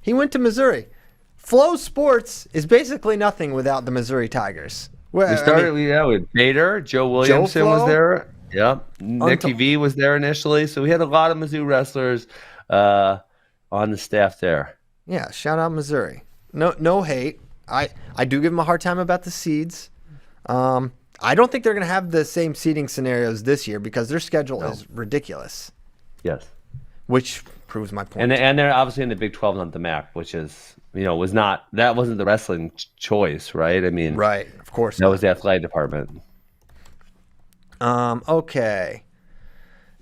He went to Missouri. Flow Sports is basically nothing without the Missouri Tigers. We started with Bader, Joe Williamson was there. Yep. Nicky V was there initially. So we had a lot of Mizzou wrestlers on the staff there. Yeah, shout out Missouri. No hate. I do give them a hard time about the seeds. I don't think they're going to have the same seeding scenarios this year because their schedule is ridiculous. Yes. Which proves my point. And they're obviously in the Big 12, not the MAC, which is, that wasn't the wrestling choice, right? I mean, right, of course. That was the athletic department. Okay.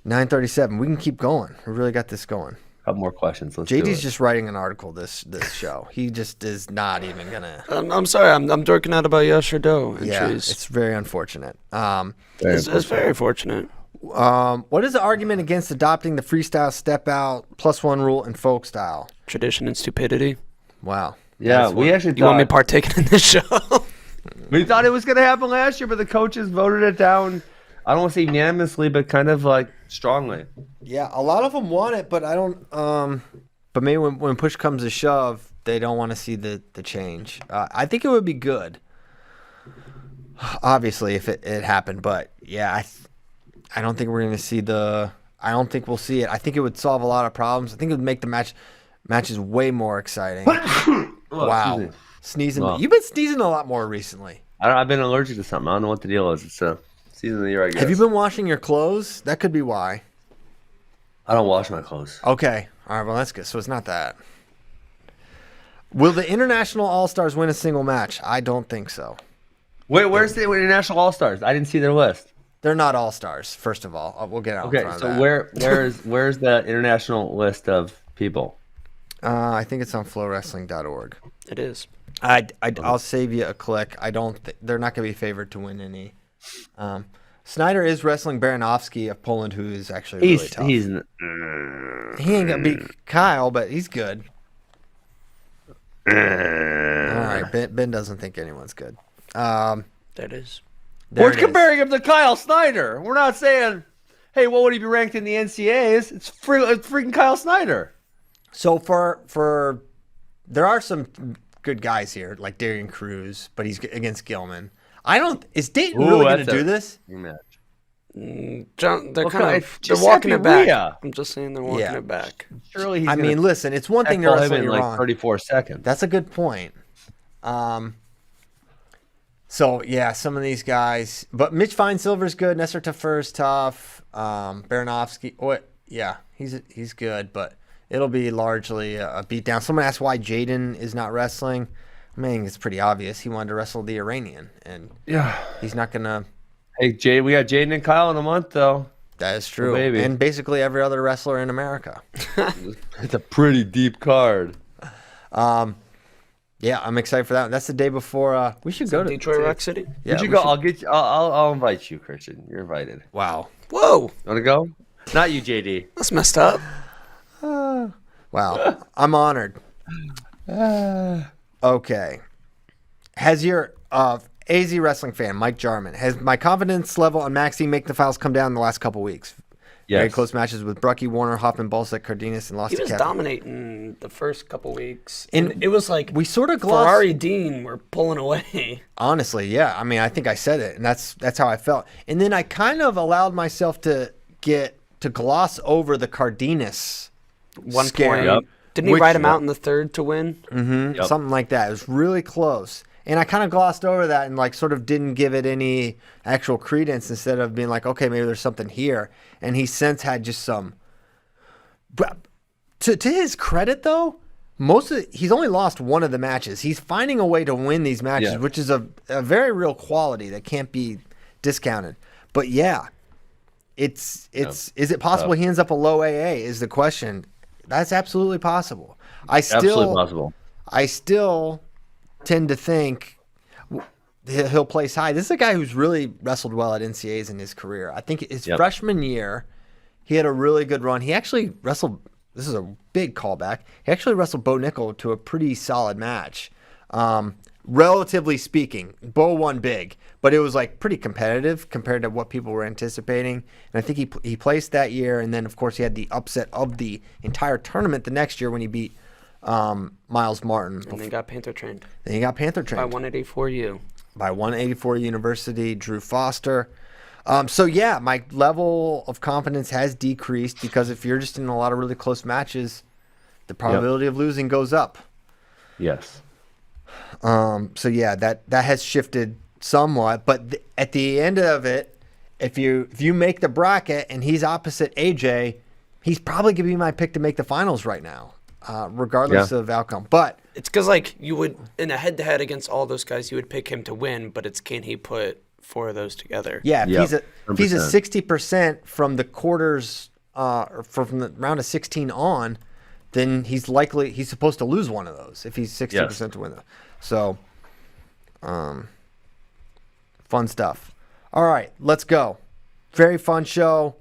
9:37. We can keep going. We really got this going. A couple more questions. Let's do it. JD's just writing an article this show. He just is not even gonna. I'm sorry. I'm dorking out about Yasher Doe. Yeah, it's very unfortunate. It's very fortunate. What is the argument against adopting the freestyle step out +1 rule in folk style? Tradition and stupidity. Wow. Yeah, we actually. You want me partaking in this show? We thought it was going to happen last year, but the coaches voted it down. I don't want to say unanimously, but kind of like strongly. Yeah, a lot of them want it, but I don't. But maybe when push comes to shove, they don't want to see the change. I think it would be good, obviously, if it happened. But yeah, I don't think we're going to see I don't think we'll see it. I think it would solve a lot of problems. I think it would make the matches way more exciting. Wow, sneezing. Wow. You've been sneezing a lot more recently. I've been allergic to something. I don't know what the deal is. It's a season of the year, I guess. Have you been washing your clothes? That could be why. I don't wash my clothes. Okay. All right. Well, that's good. So it's not that. Will the International All-Stars win a single match? I don't think so. Wait, where's the International All-Stars? I didn't see their list. They're not All-Stars, first of all. We'll get out in front of that. where's the international list of people? I think it's on FloWrestling.org. It is. I'll save you a click. They're not going to be favored to win any. Snyder is wrestling Baranovsky of Poland, who is actually really tough. He ain't going to beat Kyle, but he's good. All right, Ben doesn't think anyone's good. That is. We're comparing him to Kyle Snyder. We're not saying, hey, what would he be ranked in the NCAAs? It's freaking Kyle Snyder. So there are some good guys here, like Darian Cruz, but he's against Gilman. Is Dayton really going to do this? John, they're walking it back. I'm just saying they're walking it back. Surely listen, it's one thing to wrestle in like Iran. 34 seconds. That's a good point. So yeah, some of these guys, but Mitch Fine-Silver's good. Nestor Tafur's tough. Baranovsky, he's good, but it'll be largely a beatdown. Someone asked why Jaden is not wrestling. I mean, it's pretty obvious. He wanted to wrestle the Iranian, and he's not gonna. Hey, Jay, we got Jaden and Kyle in a month, though. That is true, baby. And basically every other wrestler in America. It's a pretty deep card. Yeah, I'm excited for that. That's the day before. We should go to Detroit Rock City. Yeah, you go? I'll get you. I'll invite you, Christian. You're invited. Wow. Whoa. You want to go? Not you, JD. That's messed up. Wow. I'm honored. Okay. Has your AZ wrestling fan, Mike Jarman, has my confidence level on Maxine Make the Files come down in the last couple weeks? Yes. Very close matches with Brucky, Warner, Hoffman, Balsek, Cardenas, and lost He to was Kevin. dominating the first couple weeks. And And it was like we sort of glossed. Ferrari Dean were pulling away. Honestly, yeah. I mean, I think I said it, and that's how I felt. And then I kind of allowed myself to gloss over the Cardenas One scare. point. Yep. Didn't he write him out in the third to win? Mm-hmm. Something like that. It was really close. And I kind of glossed over that and like sort of didn't give it any actual credence instead of being like, okay, maybe there's something here. And he since had just some. To his credit, though, he's only lost one of the matches. He's finding a way to win these matches, which is a very real quality that can't be discounted. But yeah, is it possible he ends up a low AA is the question. That's absolutely possible. Absolutely possible. I still tend to think he'll place high. This is a guy who's really wrestled well at NCAAs in his career. I think his freshman year, he had a really good run. He actually wrestled, this is a big callback, he actually wrestled Bo Nickel to a pretty solid match. Relatively speaking, Bo won big, but it was like pretty competitive compared to what people were anticipating. And I think he placed that year, and then of course he had the upset of the entire tournament the next year when he beat Miles Martin. And then got Panther trained. Then he got Panther trained. By 184U. By 184 University, Drew Foster. So yeah, my level of confidence has decreased because if you're just in a lot of really close matches, the probability of losing goes up. Yes. So yeah, that has shifted somewhat, but at the end of it, if you make the bracket and he's opposite AJ, he's probably gonna be my pick to make the finals right now, regardless of outcome. But it's because like you would in a head-to-head against all those guys, you would pick him to win, but it's can he put 4 of those together? Yeah, if he's a 60% from the quarters, or from the round of 16 on, then he's supposed to lose one of those if he's 60% to win them. So, fun stuff. All right, let's go. Very fun show.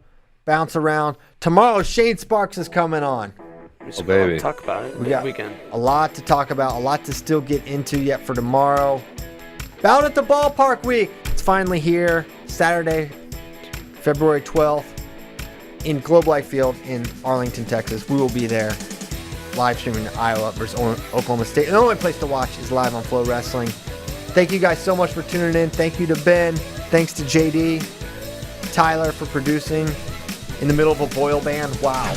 Bounce around. Tomorrow, Shane Sparks is coming on. Oh, baby. Talk about it. We got weekend. A lot to talk about, a lot to still get into yet for tomorrow. Bound at the Ballpark Week. It's finally here. Saturday, February 12th in Globe Life Field in Arlington, Texas. We will be there live streaming Iowa versus Oklahoma State. The only place to watch is live on FloWrestling. Thank you guys so much for tuning in. Thank you to Ben. Thanks to JD. Tyler for producing in the middle of a boil band. Wow.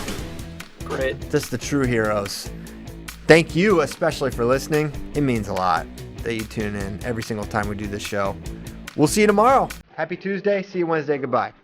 Great. Just the true heroes. Thank you especially for listening. It means a lot that you tune in every single time we do this show. We'll see you tomorrow. Happy Tuesday. See you Wednesday. Goodbye.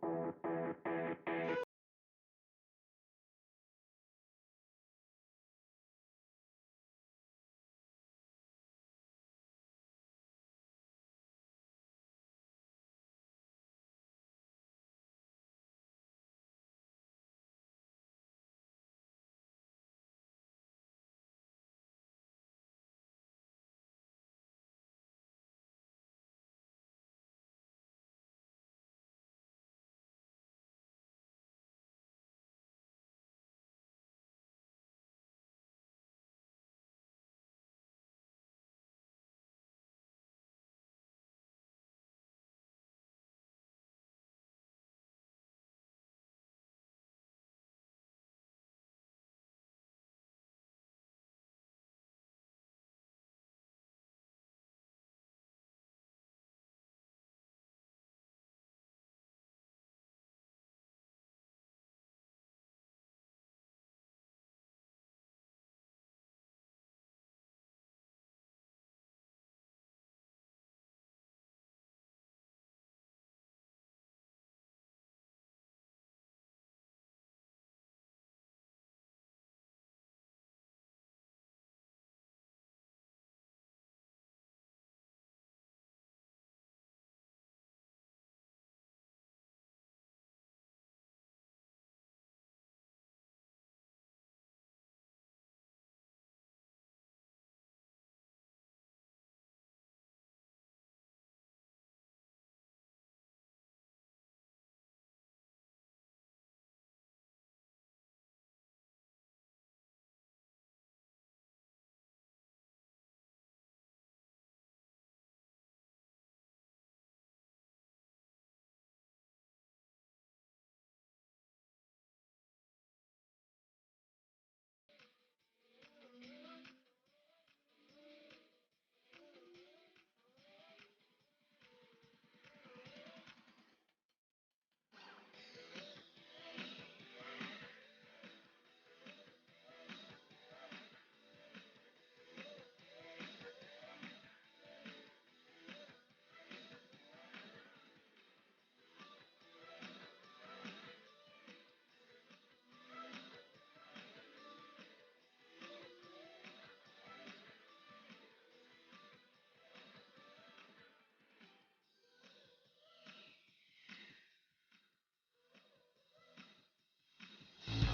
Bye.